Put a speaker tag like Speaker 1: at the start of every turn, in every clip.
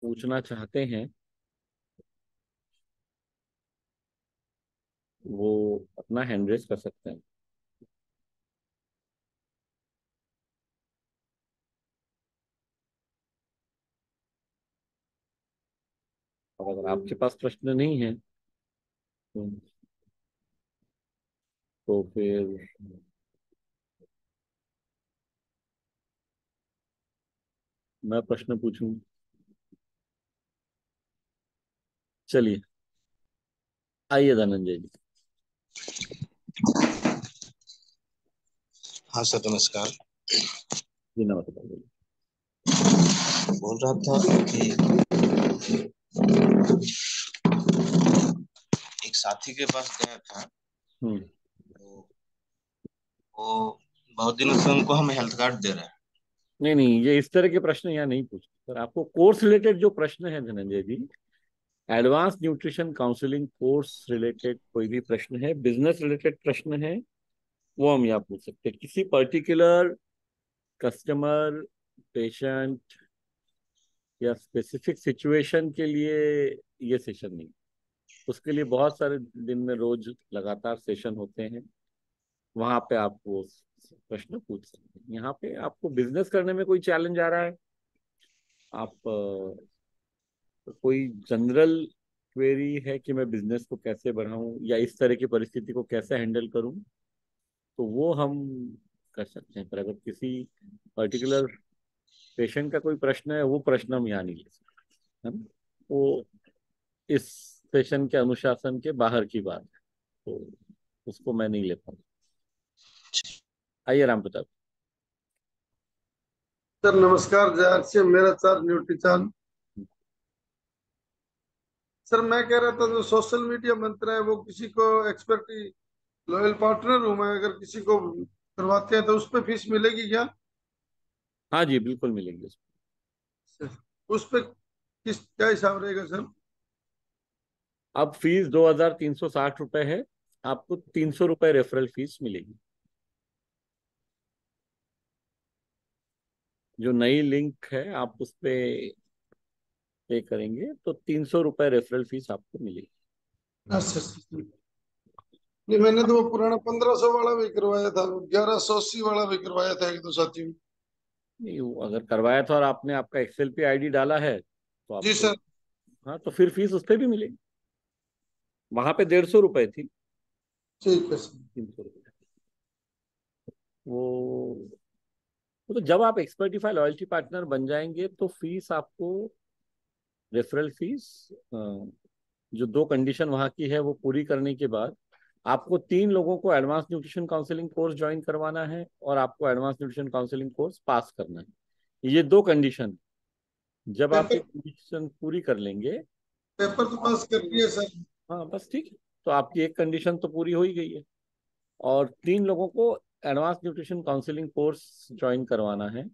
Speaker 1: पूछना चाहते हैं वो अपना हैंड रेस कर सकते हैं। और अगर आपके पास प्रश्न नहीं है तो फिर मैं प्रश्न पूछूं। चलिए, आइए धनंजय जी।
Speaker 2: हाँ सर, नमस्कार।
Speaker 1: जी नमस्कार।
Speaker 2: बोल रहा था कि एक साथी के पास गया था।
Speaker 1: हम्म।
Speaker 2: तो वो बहुत दिनों से उनको हम हेल्थ कार्ड दे रहे हैं।
Speaker 1: नहीं नहीं, ये इस तरह के प्रश्न यहाँ नहीं पूछते सर। आपको कोर्स रिलेटेड जो प्रश्न है Dhananjay ji, advance nutrition counselling course related कोई भी प्रश्न है, बिजनेस रिलेटेड प्रश्न है, वो हम यहाँ पूछ सकते हैं। किसी पर्टिकुलर कस्टमर, पेशेंट या स्पेसिफिक सिचुएशन के लिए ये सेशन नहीं। उसके लिए बहुत सारे दिन में रोज लगातार सेशन होते हैं, वहां पे आप वो प्रश्न पूछ सकते हैं। यहाँ पे आपको बिजनेस करने में कोई चैलेंज आ रहा है, आप कोई जनरल क्वेरी है कि मैं बिजनेस को कैसे बढ़ाऊं या इस तरह की परिस्थिति को कैसे हैंडल करूं, तो वो हम कर सकते हैं। पर अगर किसी पर्टिकुलर पेशेंट का कोई प्रश्न है, वो प्रश्न हम यहाँ नहीं ले सकते, है ना। वो इस सेशन के अनुशासन के बाहर की बात है, तो उसको मैं नहीं ले पाऊंगा। आइए राम प्रताप।
Speaker 3: सर नमस्कार, जय से मेरा सर न्यूट्रिशन। सर मैं कह रहा था जो सोशल मीडिया मंत्र है वो किसी को एक्सपर्टी लॉयल पार्टनर हूं मैं, अगर किसी को करवाते हैं तो उस पे फीस मिलेगी क्या?
Speaker 1: हाँ जी, बिल्कुल मिलेंगे उसको।
Speaker 3: सर, उस पे किस क्या हिसाब रहेगा सर?
Speaker 1: अब फीस 2,360 रुपये है। आपको 300 रुपये रेफरल फीस मिलेगी। जो नई लिंक है आप उस पे पे करेंगे तो 300 रुपये रेफरल फीस आपको मिलेगी।
Speaker 3: अच्छा सर। नहीं, मैंने तो वो पुराना 1500 वाला भी करवाया था, 1180 वाला भी करवाया था एक दो साथियों।
Speaker 1: नहीं, वो अगर करवाया था और आपने आपका एक्सेल पे आईडी डाला है तो
Speaker 3: जी
Speaker 1: आपको,
Speaker 3: सर।
Speaker 1: हाँ, तो फिर फीस उस पर भी मिलेगी। वहां पे 150 रुपये थी,
Speaker 3: ठीक है सर।
Speaker 1: 300 रुपये। वो तो जब आप एक्सपर्टीफाई लॉयल्टी पार्टनर बन जाएंगे तो फीस आपको, रेफरल फीस, जो दो कंडीशन वहां की है वो पूरी करने के बाद आपको 3 लोगों को advance nutrition counselling course join करवाना है और आपको advance nutrition counselling course pass करना है। ये दो कंडीशन, जब आप ये
Speaker 3: पेपर
Speaker 1: कंडीशन पूरी कर लेंगे
Speaker 3: पेपर तो पास कर
Speaker 1: आपको,
Speaker 3: दिए सर।
Speaker 1: हाँ बस ठीक है, तो आपकी एक कंडीशन तो पूरी हो ही गई है। और 3 लोगों को advance nutrition counselling course join करवाना है।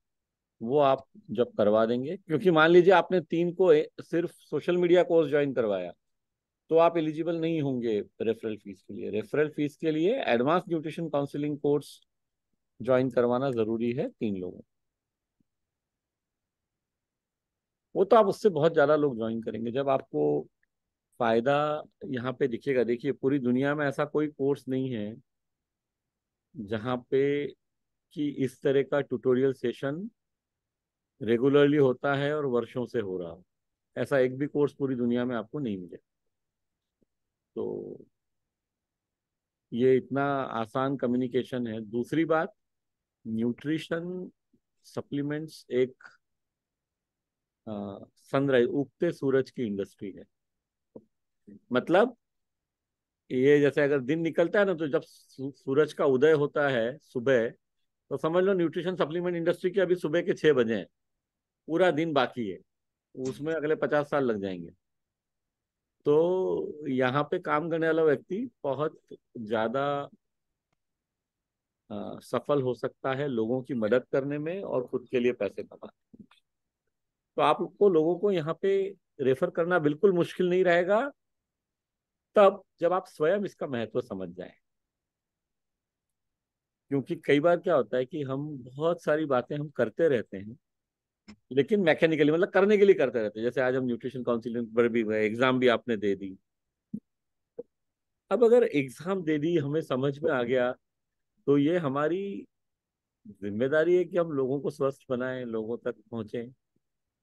Speaker 1: वो आप जब करवा देंगे, क्योंकि मान लीजिए आपने 3 को सिर्फ सोशल मीडिया कोर्स ज्वाइन करवाया, तो आप एलिजिबल नहीं होंगे रेफरल फीस के लिए। रेफरल फीस के लिए advance nutrition counselling course join करवाना जरूरी है 3 लोगों को। वो तो आप उससे बहुत ज्यादा लोग ज्वाइन करेंगे जब आपको फायदा यहाँ पे दिखेगा। देखिए, पूरी दुनिया में ऐसा कोई कोर्स नहीं है जहाँ पे कि इस तरह का ट्यूटोरियल सेशन रेगुलरली होता है और वर्षों से हो रहा हो। ऐसा एक भी कोर्स पूरी दुनिया में आपको नहीं मिलेगा। तो ये इतना आसान कम्युनिकेशन है। दूसरी बात, न्यूट्रिशन सप्लीमेंट्स एक सनराइज, उगते सूरज की इंडस्ट्री है। मतलब ये जैसे अगर दिन निकलता है ना, तो जब सूरज का उदय होता है सुबह, तो समझ लो न्यूट्रिशन सप्लीमेंट इंडस्ट्री के अभी सुबह के 6 बजे हैं, पूरा दिन बाकी है, उसमें अगले 50 साल लग जाएंगे। तो यहाँ पे काम करने वाला व्यक्ति बहुत ज्यादा सफल हो सकता है लोगों की मदद करने में और खुद के लिए पैसे कमाने में। तो आपको लोगों को यहाँ पे रेफर करना बिल्कुल मुश्किल नहीं रहेगा, तब जब आप स्वयं इसका महत्व समझ जाएं। क्योंकि कई बार क्या होता है कि हम बहुत सारी बातें हम करते रहते हैं, लेकिन मैकेनिकली, मतलब करने के लिए करते रहते हैं। जैसे आज हम न्यूट्रिशन काउंसिलिंग पर भी गए, एग्जाम भी आपने दे दी। अब अगर एग्जाम दे दी, हमें समझ में आ गया, तो ये हमारी जिम्मेदारी है कि हम लोगों को स्वस्थ बनाएं, लोगों तक पहुंचे।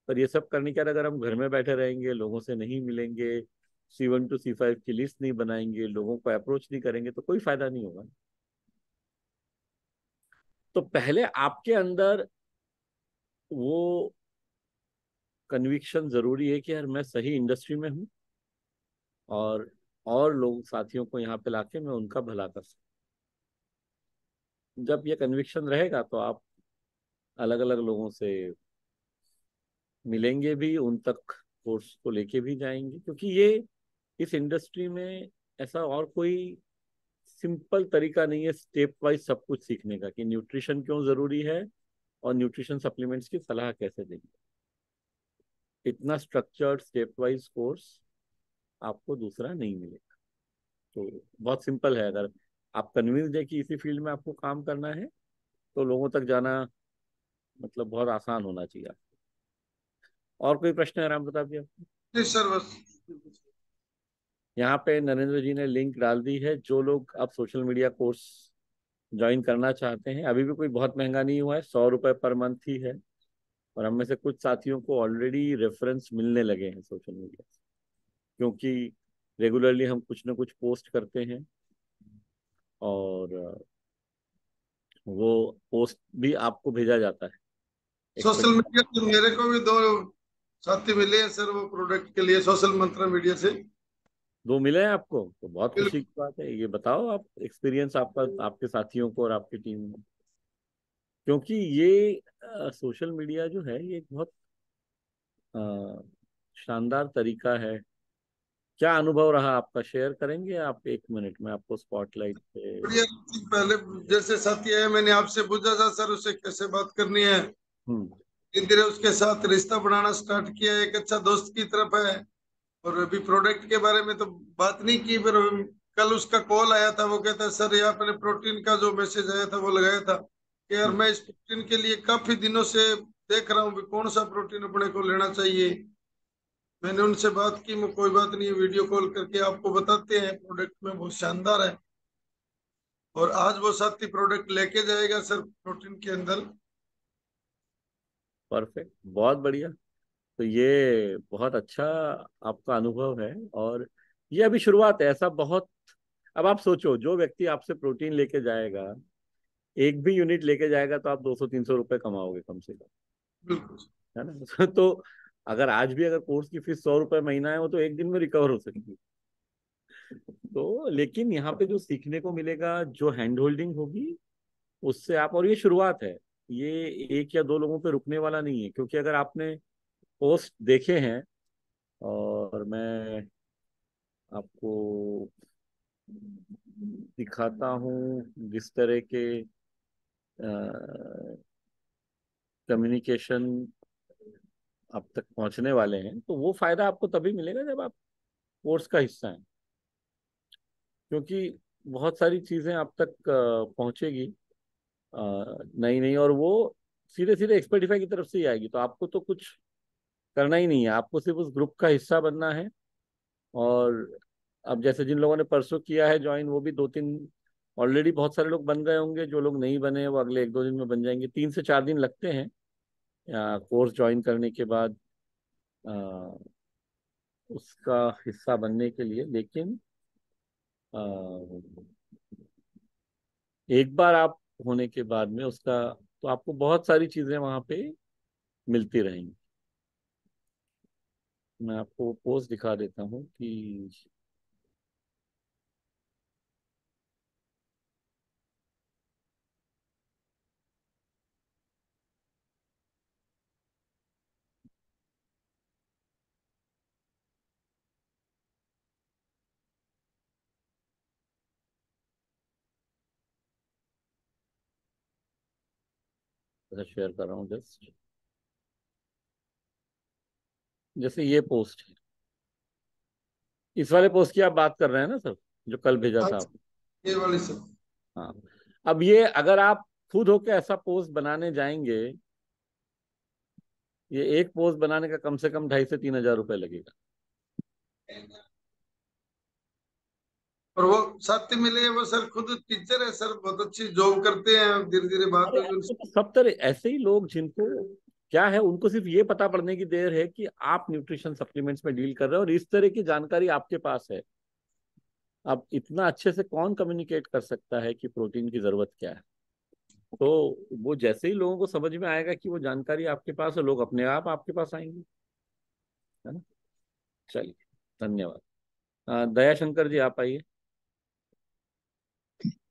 Speaker 1: पर ये सब करने के बाद अगर हम घर में बैठे रहेंगे, लोगों से नहीं मिलेंगे, C1 to C5 की लिस्ट नहीं बनाएंगे, लोगों को अप्रोच नहीं करेंगे, तो कोई फायदा नहीं होगा। तो पहले आपके अंदर वो कन्विक्शन जरूरी है कि यार मैं सही इंडस्ट्री में हूँ, और लोग साथियों को यहाँ पे लाके मैं उनका भला कर सकूं। जब ये कन्विक्शन रहेगा तो आप अलग अलग लोगों से मिलेंगे भी, उन तक कोर्स को लेके भी जाएंगे, क्योंकि ये इस इंडस्ट्री में ऐसा और कोई सिंपल तरीका नहीं है स्टेप वाइज सब कुछ सीखने का, कि न्यूट्रिशन क्यों जरूरी है और न्यूट्रिशन सप्लीमेंट्स की सलाह कैसे देंगे। इतना स्ट्रक्चर्ड स्टेप वाइज कोर्स आपको दूसरा नहीं मिलेगा। तो बहुत सिंपल है, अगर आप कन्विंस्ड है कि इसी फील्ड में आपको काम करना है, तो लोगों तक जाना मतलब बहुत आसान होना चाहिए आपको। और कोई प्रश्न है राम प्रताप जी आपको?
Speaker 3: जी सर, बस।
Speaker 1: यहाँ पे नरेंद्र जी ने लिंक डाल दी है। जो लोग अब सोशल मीडिया कोर्स ज्वाइन करना चाहते हैं, अभी भी कोई बहुत महंगा नहीं हुआ है, 100 रुपये पर मंथ ही है। और हम में से कुछ साथियों को ऑलरेडी रेफरेंस मिलने लगे हैं सोशल मीडिया से, क्योंकि रेगुलरली हम कुछ ना कुछ पोस्ट करते हैं, और वो पोस्ट भी आपको भेजा जाता है
Speaker 3: सोशल
Speaker 1: एक्सपेक्ट।
Speaker 3: मीडिया से मेरे को भी दो साथी मिले हैं सर, वो प्रोडक्ट के लिए सोशल मंत्रा मीडिया से।
Speaker 1: दो मिले हैं आपको, तो बहुत खुशी
Speaker 3: बिल्कुल।
Speaker 1: की बात है। ये बताओ आप एक्सपीरियंस आपका, आपके साथियों को और आपकी टीम में। क्योंकि ये सोशल मीडिया जो है, ये एक बहुत अ, शानदार तरीका है। क्या अनुभव रहा आपका, शेयर करेंगे आप? 1 मिनट में आपको स्पॉटलाइट पे।
Speaker 3: बढ़िया। पहले जैसे साथी आए, मैंने आपसे पूछा था सर उससे कैसे बात करनी है।
Speaker 1: हम्म।
Speaker 3: धीरे धीरे उसके साथ रिश्ता बनाना स्टार्ट किया, एक अच्छा दोस्त की तरफ है। और अभी प्रोडक्ट के बारे में तो बात नहीं की, पर कल उसका कॉल आया था। वो कहता है सर, ये आपने प्रोटीन का जो मैसेज आया था वो लगाया था कि यार मैं इस प्रोटीन के लिए काफी दिनों से देख रहा हूँ भी कौन सा प्रोटीन अपने को लेना चाहिए। मैंने उनसे बात की, मैं कोई बात नहीं, वीडियो कॉल करके आपको बताते हैं, प्रोडक्ट में बहुत शानदार है। और आज वो साथी प्रोडक्ट लेके जाएगा सर प्रोटीन के अंदर।
Speaker 1: परफेक्ट, बहुत बढ़िया। तो ये बहुत अच्छा आपका अनुभव है, और ये अभी शुरुआत है, ऐसा बहुत। अब आप सोचो, जो व्यक्ति आपसे प्रोटीन लेके जाएगा, एक भी यूनिट लेके जाएगा, तो आप 200-300 रुपये कमाओगे कम से कम,
Speaker 3: बिल्कुल।
Speaker 1: है ना? तो अगर आज भी अगर कोर्स की फीस 100 रुपये महीना है, वो तो एक दिन में रिकवर हो सकती है। तो लेकिन यहाँ पे जो सीखने को मिलेगा, जो हैंड होल्डिंग होगी, उससे आप, और ये शुरुआत है, ये एक या दो लोगों पे रुकने वाला नहीं है। क्योंकि अगर आपने पोस्ट देखे हैं, और मैं आपको दिखाता हूँ जिस तरह के कम्युनिकेशन आप तक पहुंचने वाले हैं, तो वो फायदा आपको तभी मिलेगा जब आप कोर्स का हिस्सा हैं। क्योंकि बहुत सारी चीजें आप तक पहुंचेगी नई नई, और वो सीधे सीधे एक्सपर्टिफाई की तरफ से ही आएगी। तो आपको तो कुछ करना ही नहीं है, आपको सिर्फ उस ग्रुप का हिस्सा बनना है। और अब जैसे जिन लोगों ने परसों किया है ज्वाइन, वो भी 2-3 ऑलरेडी बहुत सारे लोग बन गए होंगे। जो लोग नहीं बने हैं, वो अगले 1-2 दिन में बन जाएंगे। 3 से 4 दिन लगते हैं कोर्स ज्वाइन करने के बाद अ, उसका हिस्सा बनने के लिए। लेकिन अ, एक बार आप होने के बाद में उसका, तो आपको बहुत सारी चीजें वहां पे मिलती रहेंगी। मैं आपको पोस्ट दिखा देता हूँ कि शेयर कर रहा हूँ जस्ट। जैसे ये पोस्ट है, इस वाले पोस्ट की आप बात कर रहे हैं ना सर, जो कल भेजा था
Speaker 3: आज
Speaker 1: आप?
Speaker 3: ये वाली सर।
Speaker 1: हाँ। अब ये अगर आप खुद होके ऐसा पोस्ट बनाने जाएंगे, ये एक पोस्ट बनाने का कम से कम 2,500 से 3,000 रुपए लगेगा।
Speaker 3: और वो साथी मिले वो सर खुद टीचर है सर, बहुत अच्छी जॉब करते हैं, धीरे धीरे बात
Speaker 1: अरे
Speaker 3: हुई
Speaker 1: आपको
Speaker 3: उनसे।
Speaker 1: तो सब तरह ऐसे ही लोग जिनको क्या है, उनको सिर्फ ये पता पड़ने की देर है कि आप न्यूट्रिशन सप्लीमेंट्स में डील कर रहे हो और इस तरह की जानकारी आपके पास है। अब इतना अच्छे से कौन कम्युनिकेट कर सकता है कि प्रोटीन की जरूरत क्या है? तो वो जैसे ही लोगों को समझ में आएगा कि वो जानकारी आपके पास है, लोग अपने आप आपके पास आएंगे, है ना। चलिए, धन्यवाद। दया शंकर जी, आप आइए।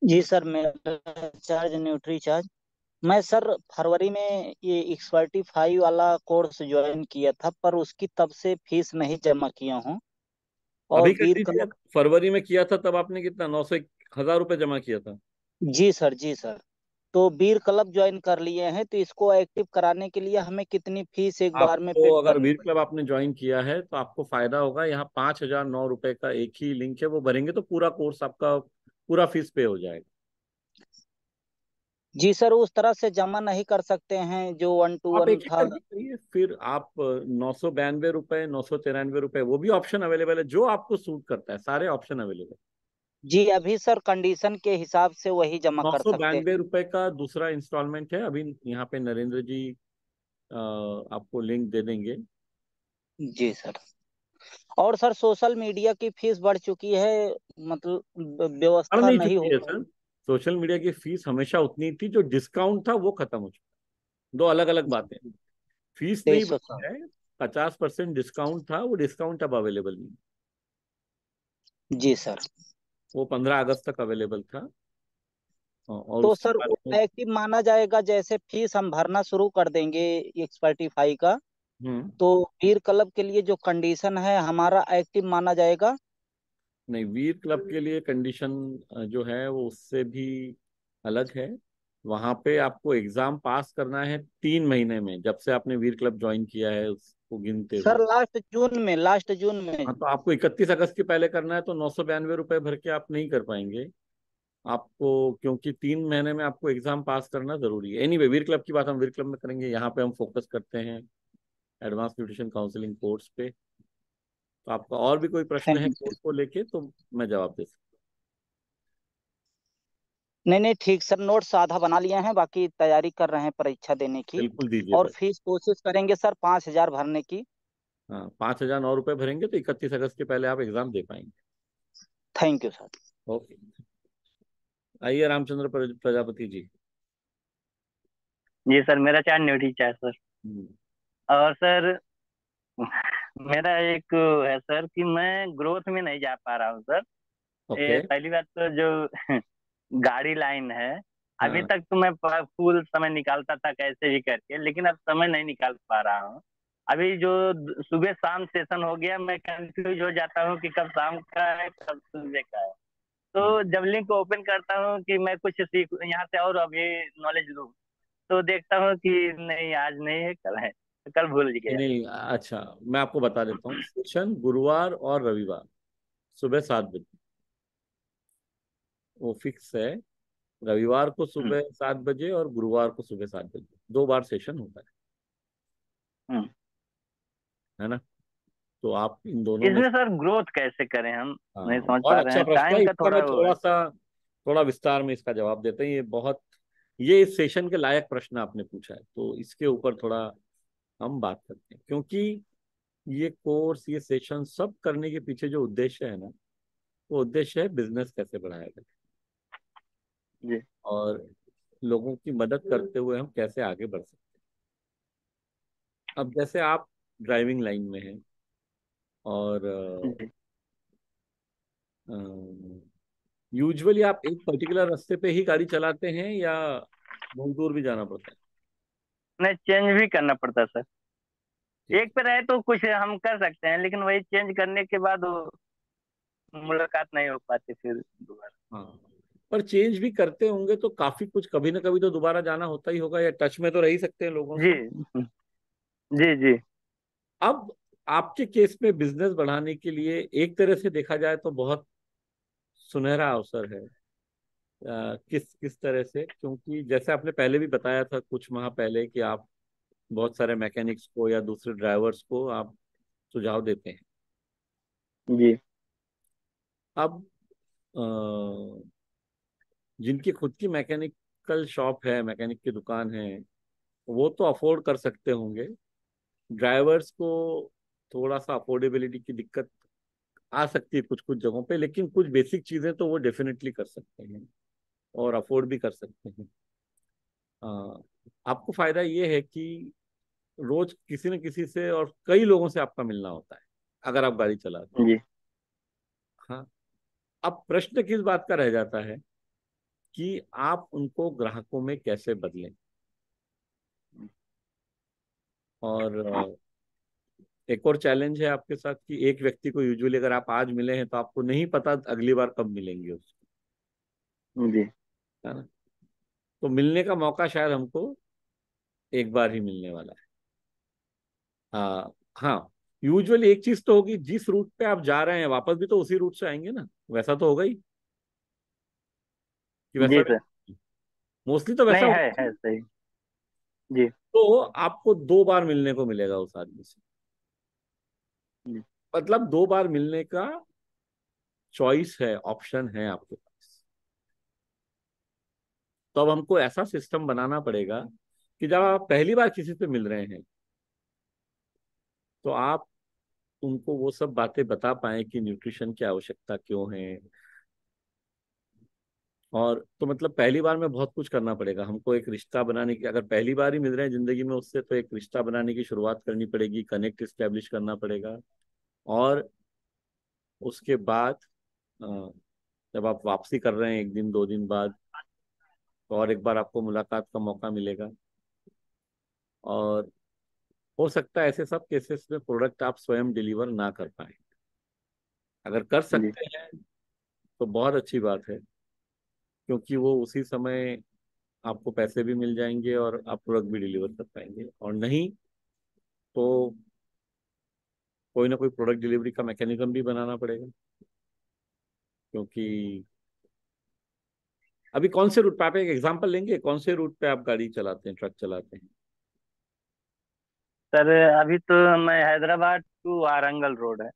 Speaker 4: जी सर, मेरा चार्ज न्यूट्री चार्ज। मैं सर फरवरी में ये एक्सपर्टी 5 वाला कोर्स ज्वाइन किया था, पर उसकी तब से फीस नहीं जमा किया हूँ। और
Speaker 1: अभी कर
Speaker 4: वीर
Speaker 1: दीजिए।
Speaker 4: क्लब।
Speaker 1: फरवरी में किया था तब आपने कितना, 900 1,000 रुपये जमा किया था?
Speaker 4: जी सर, जी सर। तो वीर क्लब ज्वाइन कर लिए हैं, तो इसको एक्टिव कराने के लिए हमें कितनी फीस एक बार में
Speaker 1: आपको
Speaker 4: पे
Speaker 1: अगर
Speaker 4: करनी
Speaker 1: वीर
Speaker 4: पड़ेगी?
Speaker 1: क्लब आपने ज्वाइन किया है तो आपको फायदा होगा। यहाँ 5,009 रुपए का एक ही लिंक है, वो भरेंगे तो पूरा कोर्स आपका पूरा फीस पे हो जाएगा।
Speaker 4: जी सर, उस तरह से जमा नहीं कर सकते हैं जो 1 to 1
Speaker 1: आप एक एक
Speaker 4: था।
Speaker 1: करके करिए, फिर आप 992 रुपए, 993 रुपए, वो भी ऑप्शन अवेलेबल है, जो आपको सूट करता है, सारे ऑप्शन अवेलेबल।
Speaker 4: जी, अभी सर कंडीशन के हिसाब से वही जमा
Speaker 1: नौ
Speaker 4: कर
Speaker 1: सौ
Speaker 4: सकते
Speaker 1: बानवे
Speaker 4: हैं।
Speaker 1: रुपए का दूसरा इंस्टॉलमेंट है। अभी यहाँ पे नरेंद्र जी आपको लिंक दे देंगे।
Speaker 4: जी सर। और सर सोशल मीडिया की फीस बढ़ चुकी है, मतलब
Speaker 1: बढ़
Speaker 4: व्यवस्था
Speaker 1: नहीं
Speaker 4: नहीं
Speaker 1: चुकी
Speaker 4: हो
Speaker 1: है
Speaker 4: पाई।
Speaker 1: सर। सोशल मीडिया की फीस हमेशा उतनी थी, जो डिस्काउंट था वो खत्म हो चुका। दो अलग अलग बातें। फीस नहीं
Speaker 4: 2300 सर।
Speaker 1: बढ़ी है। 50% डिस्काउंट था, वो डिस्काउंट अब अवेलेबल नहीं।
Speaker 4: जी सर।
Speaker 1: वो 15 अगस्त तक अवेलेबल था। और
Speaker 4: तो
Speaker 1: उसके
Speaker 4: सर
Speaker 1: बाद
Speaker 4: वो
Speaker 1: में
Speaker 4: एक्टिव माना जाएगा, जैसे फीस हम भरना शुरू कर देंगे एक्सपर्टी 5 का,
Speaker 1: हम्म
Speaker 4: तो वीर क्लब के लिए जो कंडीशन है हमारा एक्टिव माना जाएगा?
Speaker 1: नहीं, वीर क्लब के लिए कंडीशन जो है वो उससे भी अलग है। वहां पे आपको एग्जाम पास करना है 3 महीने में, जब से आपने वीर क्लब ज्वाइन किया है उसको गिनते
Speaker 4: सर
Speaker 1: हुए।
Speaker 4: लास्ट जून में।
Speaker 1: हाँ, तो आपको 31 अगस्त के पहले करना है, तो 992 रुपये भर के आप नहीं कर पाएंगे आपको, क्योंकि 3 महीने में आपको एग्जाम पास करना जरूरी है। एनीवे, वीर क्लब की बात हम वीर क्लब में करेंगे। यहाँ पे हम फोकस करते हैं एडवांस न्यूट्रिशन काउंसलिंग कोर्स पे। तो आपका और भी कोई प्रश्न
Speaker 4: थैंक
Speaker 1: है
Speaker 4: यू सर।
Speaker 1: कोर्स को लेके तो मैं जवाब दे सकता
Speaker 4: नहीं नहीं, ठीक सर, नोट्स आधा बना लिए हैं, बाकी तैयारी कर रहे हैं परीक्षा देने
Speaker 1: हूँ।
Speaker 4: की।
Speaker 1: बिल्कुल दीजिए
Speaker 4: और
Speaker 1: भाई।
Speaker 4: फीस कोशिश करेंगे सर 5,000 भरने की।
Speaker 1: हाँ, 5,009 रुपये भरेंगे तो 31 अगस्त के पहले आप एग्जाम दे पाएंगे।
Speaker 4: Thank you sir.
Speaker 1: ओके। आइए रामचंद्र प्रजापति जी।
Speaker 5: जी सर, मेरा चार न्यूट्री चार सर।
Speaker 1: हम्म,
Speaker 5: और सर मेरा एक है सर कि मैं ग्रोथ में नहीं जा पा रहा हूँ सर।
Speaker 1: ओके।
Speaker 5: ये पहली बात तो जो गाड़ी लाइन है, अभी
Speaker 1: हाँ।
Speaker 5: तक तो मैं फुल समय निकालता था कैसे भी करके, लेकिन अब समय नहीं निकाल पा रहा हूँ। अभी जो सुबह शाम सेशन हो गया, मैं कंफ्यूज हो जाता हूँ कि कब शाम का है कब सुबह का है।
Speaker 1: हम्म,
Speaker 5: तो जब लिंक ओपन करता हूँ कि मैं कुछ सीख यहाँ से और अभी नॉलेज लूँ, तो देखता हूँ कि नहीं आज नहीं है, कल है, तो कल भूल
Speaker 1: नहीं
Speaker 5: गया।
Speaker 1: नहीं, अच्छा, मैं आपको बता देता हूँ। सेशन गुरुवार और रविवार सुबह 7 बजे, वो फिक्स है। रविवार को
Speaker 5: हम्म,
Speaker 1: सुबह 7 बजे और गुरुवार को सुबह 7 बजे, 2 बार सेशन होता
Speaker 5: हम्म।
Speaker 1: है ना। तो आप इन दोनों में।
Speaker 5: इसमें सर ग्रोथ कैसे करें, हम नहीं
Speaker 1: हाँ,
Speaker 5: समझ
Speaker 1: बहुत
Speaker 5: पा रहे
Speaker 1: अच्छा
Speaker 5: हैं,
Speaker 1: प्रश्न है।
Speaker 5: टाइम का
Speaker 1: इसका
Speaker 5: थोड़ा
Speaker 1: मैं
Speaker 5: वो
Speaker 1: थोड़ा
Speaker 5: है।
Speaker 1: सा थोड़ा विस्तार में इसका जवाब देते हैं। ये इस सेशन के लायक प्रश्न आपने पूछा है, तो इसके ऊपर थोड़ा हम बात करते हैं। क्योंकि ये कोर्स, ये सेशन सब करने के पीछे जो उद्देश्य है ना, वो उद्देश्य है बिजनेस कैसे बढ़ाया जाए
Speaker 5: जी
Speaker 1: और लोगों की मदद करते हुए हम कैसे आगे बढ़ सकते हैं। अब जैसे आप ड्राइविंग लाइन में हैं और
Speaker 5: जी।
Speaker 1: यूजुअली आप एक पर्टिकुलर रास्ते पे ही गाड़ी चलाते हैं या बहुत दूर भी जाना पड़ता है?
Speaker 5: नहीं, चेंज भी करना पड़ता है सर।
Speaker 1: ठीक
Speaker 5: एक पे रहे तो कुछ हम कर सकते हैं, लेकिन वही चेंज करने के बाद वो मुलाकात नहीं हो पाती फिर दोबारा।
Speaker 1: है। हाँ, पर चेंज भी करते होंगे तो काफी कुछ, कभी ना कभी तो दोबारा जाना होता ही होगा, या टच में तो रह ही सकते हैं लोगों
Speaker 5: जी
Speaker 1: से।
Speaker 5: जी जी।
Speaker 1: अब आपके केस में बिजनेस बढ़ाने के लिए एक तरह से देखा जाए तो बहुत सुनहरा अवसर है। किस किस तरह से? क्योंकि जैसे आपने पहले भी बताया था कुछ माह पहले कि आप बहुत सारे मैकेनिक्स को या दूसरे ड्राइवर्स को आप सुझाव देते हैं।
Speaker 5: जी
Speaker 1: अब अ, जिनकी खुद की मैकेनिकल शॉप है, मैकेनिक की दुकान है, वो तो अफोर्ड कर सकते होंगे। ड्राइवर्स को थोड़ा सा अफोर्डेबिलिटी की दिक्कत आ सकती है कुछ कुछ जगहों पे, लेकिन कुछ बेसिक चीजें तो वो डेफिनेटली कर सकते हैं और अफोर्ड भी कर सकते हैं। अ, आपको फायदा ये है कि रोज किसी न किसी से और कई लोगों से आपका मिलना होता है अगर आप गाड़ी चलाते हैं।
Speaker 5: जी
Speaker 1: हाँ। अब प्रश्न किस बात का रह जाता है कि आप उनको ग्राहकों में कैसे बदलें। और एक और चैलेंज है आपके साथ कि एक व्यक्ति को यूजुअली अगर आप आज मिले हैं तो आपको नहीं पता अगली बार कब मिलेंगे उसको,
Speaker 5: जी
Speaker 1: है ना। तो मिलने का मौका शायद हमको एक बार ही मिलने वाला है। हाँ, यूजुअली एक चीज तो होगी, जिस रूट पे आप जा रहे हैं वापस भी तो उसी रूट से आएंगे ना, वैसा तो होगा ही कि वैसा
Speaker 5: जी
Speaker 1: भी,
Speaker 5: सर।
Speaker 1: मोस्टली तो वैसा
Speaker 5: नहीं
Speaker 1: होगा।
Speaker 5: है सही। जी
Speaker 1: तो आपको 2 बार मिलने को मिलेगा उस आदमी से,
Speaker 5: जी
Speaker 1: मतलब 2 बार मिलने का चॉइस है, ऑप्शन है आपके पास। तो अब हमको ऐसा सिस्टम बनाना पड़ेगा कि जब आप पहली बार किसी से मिल रहे हैं तो आप उनको वो सब बातें बता पाएं कि न्यूट्रिशन की आवश्यकता क्यों है। और तो मतलब पहली बार में बहुत कुछ करना पड़ेगा हमको, एक रिश्ता बनाने की, अगर पहली बार ही मिल रहे हैं जिंदगी में उससे, तो एक रिश्ता बनाने की शुरुआत करनी पड़ेगी, कनेक्ट इस्टेब्लिश करना पड़ेगा। और उसके बाद अ, जब आप वापसी कर रहे हैं 1 दिन 2 दिन बाद, तो और एक बार आपको मुलाकात का मौका मिलेगा। और हो सकता है ऐसे सब केसेस में प्रोडक्ट आप स्वयं डिलीवर ना कर पाए। अगर कर
Speaker 5: जी
Speaker 1: सकते हैं तो बहुत अच्छी बात है, क्योंकि वो उसी समय आपको पैसे भी मिल जाएंगे और आप प्रोडक्ट भी डिलीवर कर पाएंगे। और नहीं तो कोई ना कोई प्रोडक्ट डिलीवरी का मैकेनिज्म भी बनाना पड़ेगा, क्योंकि अभी कौन से रूट पे, आप एक एग्जांपल लेंगे, कौन से रूट पे आप गाड़ी चलाते हैं, ट्रक चलाते हैं।
Speaker 5: सर। अभी तो मैं हैदराबाद टू वारंगल रोड है।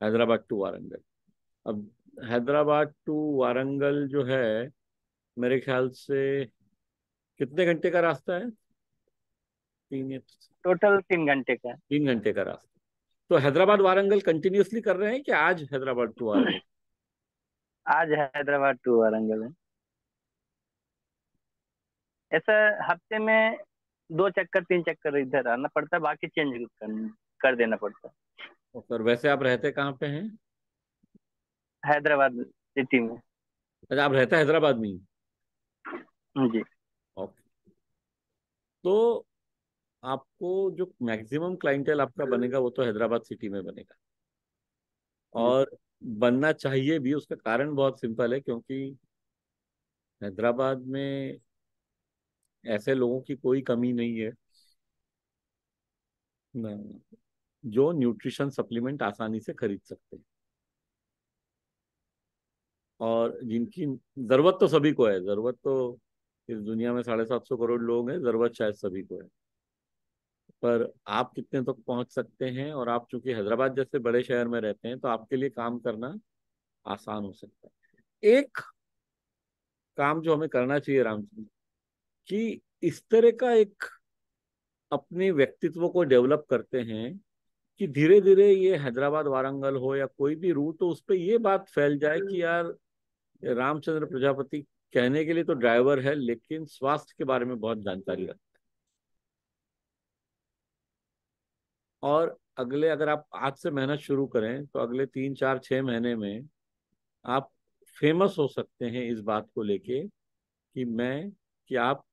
Speaker 1: हैदराबाद टू वारंगल। अब हैदराबाद टू वारंगल जो है, मेरे ख्याल से कितने घंटे का रास्ता है? 3
Speaker 5: टोटल 3 घंटे का
Speaker 1: 3 घंटे का रास्ता। तो हैदराबाद वारंगल कंटिन्यूअसली कर रहे हैं कि आज हैदराबाद टू
Speaker 5: है।
Speaker 1: वारंगल?
Speaker 5: आज हैदराबाद टू वारंगल है। ऐसा हफ्ते में 2 चक्कर 3 चक्कर इधर आना पड़ता है, बाकी चेंज कर देना पड़ता है।
Speaker 1: और वैसे आप रहते कहाँ पे हैं?
Speaker 5: हैदराबाद सिटी में।
Speaker 1: अच्छा, आप रहते हैदराबाद में ही?
Speaker 5: जी
Speaker 1: ओके। तो आपको जो मैक्सिमम क्लाइंटेल आपका बनेगा वो तो हैदराबाद सिटी में बनेगा।
Speaker 5: जी
Speaker 1: और बनना चाहिए भी, उसका कारण बहुत सिंपल है, क्योंकि हैदराबाद में ऐसे लोगों की कोई कमी नहीं है न, जो न्यूट्रिशन सप्लीमेंट आसानी से खरीद सकते हैं। और जिनकी जरूरत तो सभी को है, जरूरत तो इस दुनिया में 750 करोड़ लोग हैं, जरूरत शायद सभी को है। पर आप कितने तक पहुंच सकते हैं, और आप चूंकि हैदराबाद जैसे बड़े शहर में रहते हैं तो आपके लिए काम करना आसान हो सकता है। एक काम जो हमें करना चाहिए राम जी, कि इस तरह का एक अपने व्यक्तित्व को डेवलप करते हैं कि धीरे धीरे ये हैदराबाद वारंगल हो या कोई भी रूट हो, उस पर ये बात फैल जाए कि यार रामचंद्र प्रजापति कहने के लिए तो ड्राइवर है लेकिन स्वास्थ्य के बारे में बहुत जानकारी रखता है। और अगले, अगर आप आज से मेहनत शुरू करें तो अगले 3 4 6 महीने में आप फेमस हो सकते हैं इस बात को लेके कि मैं, कि आप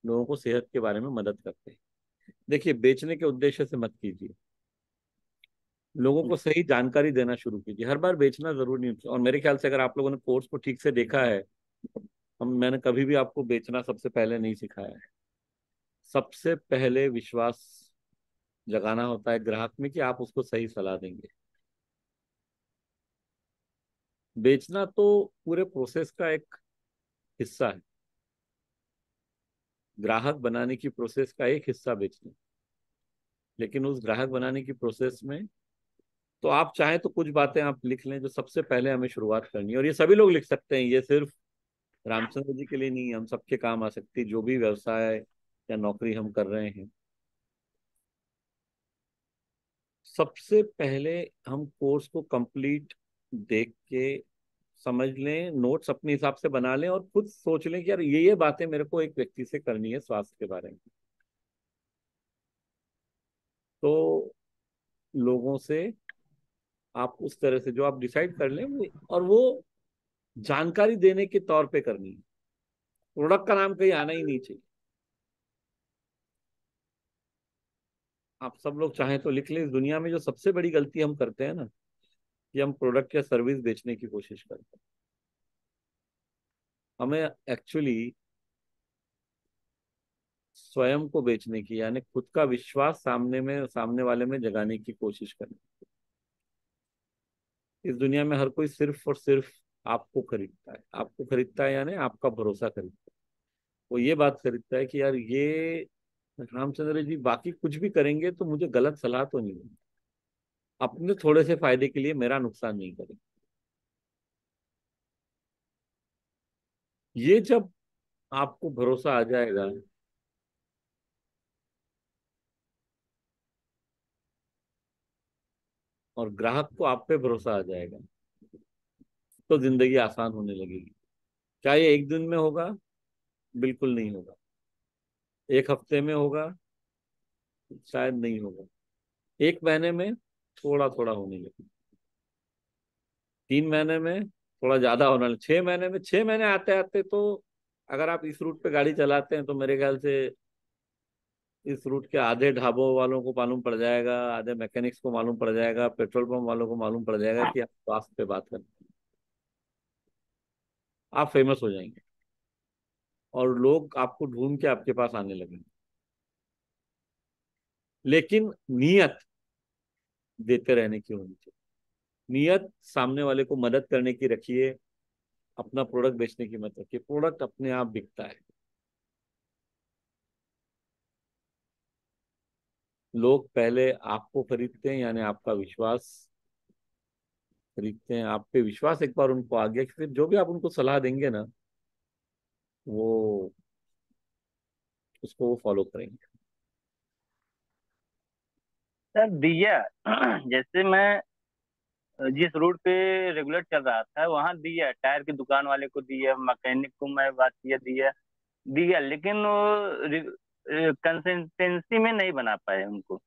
Speaker 1: लोगों को सेहत के बारे में मदद करते हैं। देखिए, बेचने के उद्देश्य से मत कीजिए, लोगों को सही जानकारी देना शुरू कीजिए। हर बार बेचना जरूरी नहीं। और मेरे ख्याल से अगर आप लोगों ने कोर्स को ठीक से देखा है, मैंने कभी भी आपको बेचना सबसे पहले नहीं सिखाया है। सबसे पहले विश्वास जगाना होता है ग्राहक में कि आप उसको सही सलाह देंगे। बेचना तो पूरे प्रोसेस का एक हिस्सा है। ग्राहक बनाने की प्रोसेस का एक हिस्सा बेचना। लेकिन उस ग्राहक बनाने की प्रोसेस में तो आप चाहें तो कुछ बातें आप लिख लें जो सबसे पहले हमें शुरुआत करनी है, और ये सभी लोग लिख सकते हैं, ये सिर्फ रामचंद्र जी के लिए नहीं, हम सबके काम आ सकती है, जो भी व्यवसाय या नौकरी हम कर रहे हैं। सबसे पहले हम कोर्स को कंप्लीट देख के समझ लें, नोट्स अपने हिसाब से बना लें और खुद सोच लें कि यार ये बातें मेरे को एक व्यक्ति से करनी है स्वास्थ्य के बारे में। तो लोगों से आप उस तरह से जो आप डिसाइड कर लें और वो जानकारी देने के तौर पे करनी है। प्रोडक्ट का नाम कहीं आना ही नहीं चाहिए। आप सब लोग चाहें तो लिख लें, इस दुनिया में जो सबसे बड़ी गलती हम करते हैं ना, कि हम प्रोडक्ट या सर्विस बेचने की कोशिश करते हैं। हमें एक्चुअली स्वयं को बेचने की, यानी खुद का विश्वास सामने वाले में जगाने की कोशिश करनी। इस दुनिया में हर कोई सिर्फ और सिर्फ आपको खरीदता है, आपको खरीदता है यानी आपका भरोसा खरीदता है। वो ये बात खरीदता है कि यार ये रामचंद्र जी बाकी कुछ भी करेंगे तो मुझे गलत सलाह तो नहीं देंगे, अपने थोड़े से फायदे के लिए मेरा नुकसान नहीं करेंगे। ये जब आपको भरोसा आ जाएगा और ग्राहक को आप पे भरोसा आ जाएगा, तो जिंदगी आसान होने लगेगी। क्या ये एक दिन में होगा? बिल्कुल नहीं होगा। एक हफ्ते में होगा? शायद नहीं होगा। एक महीने में थोड़ा थोड़ा होने लगे, 3 महीने में थोड़ा ज्यादा होने लगे, 6 महीने में, 6 महीने आते आते तो अगर आप इस रूट पे गाड़ी चलाते हैं तो मेरे ख्याल से इस रूट के आधे ढाबों वालों को मालूम पड़ जाएगा, आधे मैकेनिक्स को मालूम पड़ जाएगा, पेट्रोल पंप वालों को मालूम पड़ जाएगा कि आप स्वास्थ्य पे बात करते हैं। आप फेमस हो जाएंगे और लोग आपको ढूंढ के आपके पास आने लगेंगे। लेकिन नीयत देते रहने की होनी चाहिए। नियत सामने वाले को मदद करने की रखिए, अपना प्रोडक्ट बेचने की मत रखिए। प्रोडक्ट अपने आप बिकता है। लोग पहले आपको खरीदते हैं, यानी आपका विश्वास खरीदते हैं। आप पे विश्वास एक बार उनको आ गया कि फिर जो भी आप उनको सलाह देंगे ना, वो उसको वो फॉलो करेंगे।
Speaker 5: सर दिया जैसे मैं जिस रूट पे रेगुलर चल रहा था वहां दिया, टायर की दुकान वाले को दिया, मैकेनिक को मैं बात किया, दिया दिया, लेकिन वो कंसिस्टेंसी में नहीं बना पाए उनको।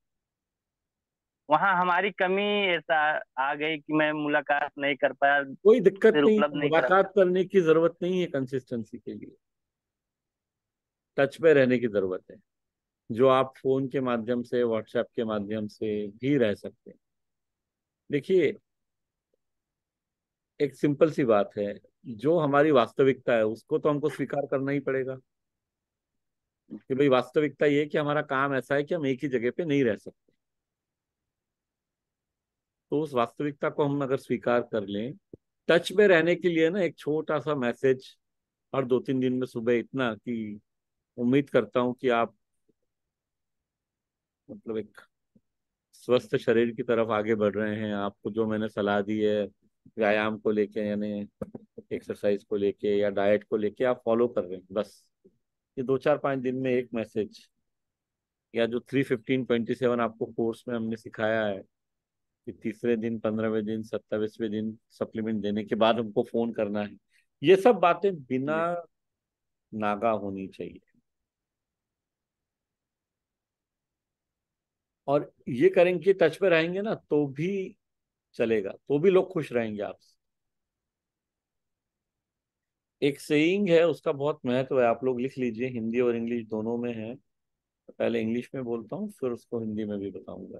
Speaker 5: वहां हमारी कमी ऐसा आ गई कि मैं मुलाकात नहीं कर पाया,
Speaker 1: कोई दिक्कत
Speaker 5: फिर
Speaker 1: नहीं
Speaker 5: उपलब्ध
Speaker 1: है,
Speaker 5: नहीं करा।
Speaker 1: मुलाकात करने की जरूरत नहीं है कंसिस्टेंसी के लिए। टच पे रहने की जरूरत है, जो आप फोन के माध्यम से, व्हाट्सएप के माध्यम से भी रह सकते हैं। देखिए, एक सिंपल सी बात है, जो हमारी वास्तविकता है उसको तो हमको स्वीकार करना ही पड़ेगा कि भाई वास्तविकता ये है कि हमारा काम ऐसा है कि हम एक ही जगह पे नहीं रह सकते। तो उस वास्तविकता को हम अगर स्वीकार कर लें, टच में रहने के लिए ना एक छोटा सा मैसेज हर 2-3 दिन में सुबह, इतना कि उम्मीद करता हूं कि आप मतलब एक स्वस्थ शरीर की तरफ आगे बढ़ रहे हैं। आपको जो मैंने सलाह दी है व्यायाम को लेके, यानी एक्सरसाइज को लेके या डाइट को लेके, आप फॉलो कर रहे हैं, बस ये 2-4-5 दिन में एक मैसेज, या जो 3-15-27 आपको कोर्स में हमने सिखाया है कि तीसरे दिन, 15वें दिन, 27वें दिन सप्लीमेंट देने के बाद हमको फोन करना है, ये सब बातें बिना
Speaker 5: जी।
Speaker 1: नागा होनी चाहिए। और ये करेंगे, टच पे रहेंगे ना तो भी चलेगा, तो भी लोग खुश रहेंगे आपसे। एक सेइंग है, उसका बहुत महत्व है, आप लोग लिख लीजिए, हिंदी और इंग्लिश दोनों में है। पहले इंग्लिश में बोलता हूँ, फिर उसको हिंदी में भी बताऊंगा।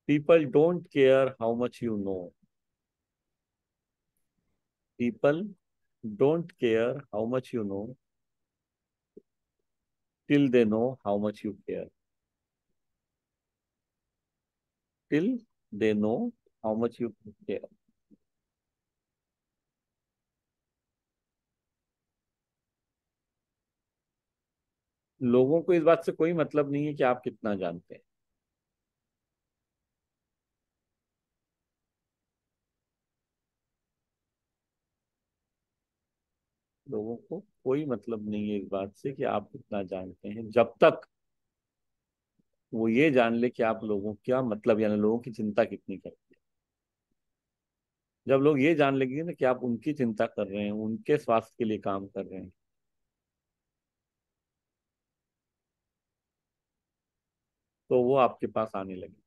Speaker 1: People don't care how much you know, people don't care how much you know till they know how much you care, till they know how much you care। लोगों को इस बात से कोई मतलब नहीं है कि आप कितना जानते हैं। लोगों को कोई मतलब नहीं है इस बात से कि आप कितना जानते हैं, जब तक वो ये जान ले कि आप लोगों क्या मतलब, यानी लोगों की चिंता कितनी करते हैं। जब लोग ये जान लेंगे ना कि आप उनकी चिंता कर रहे हैं, उनके स्वास्थ्य के लिए काम कर रहे हैं, तो वो आपके पास आने लगे।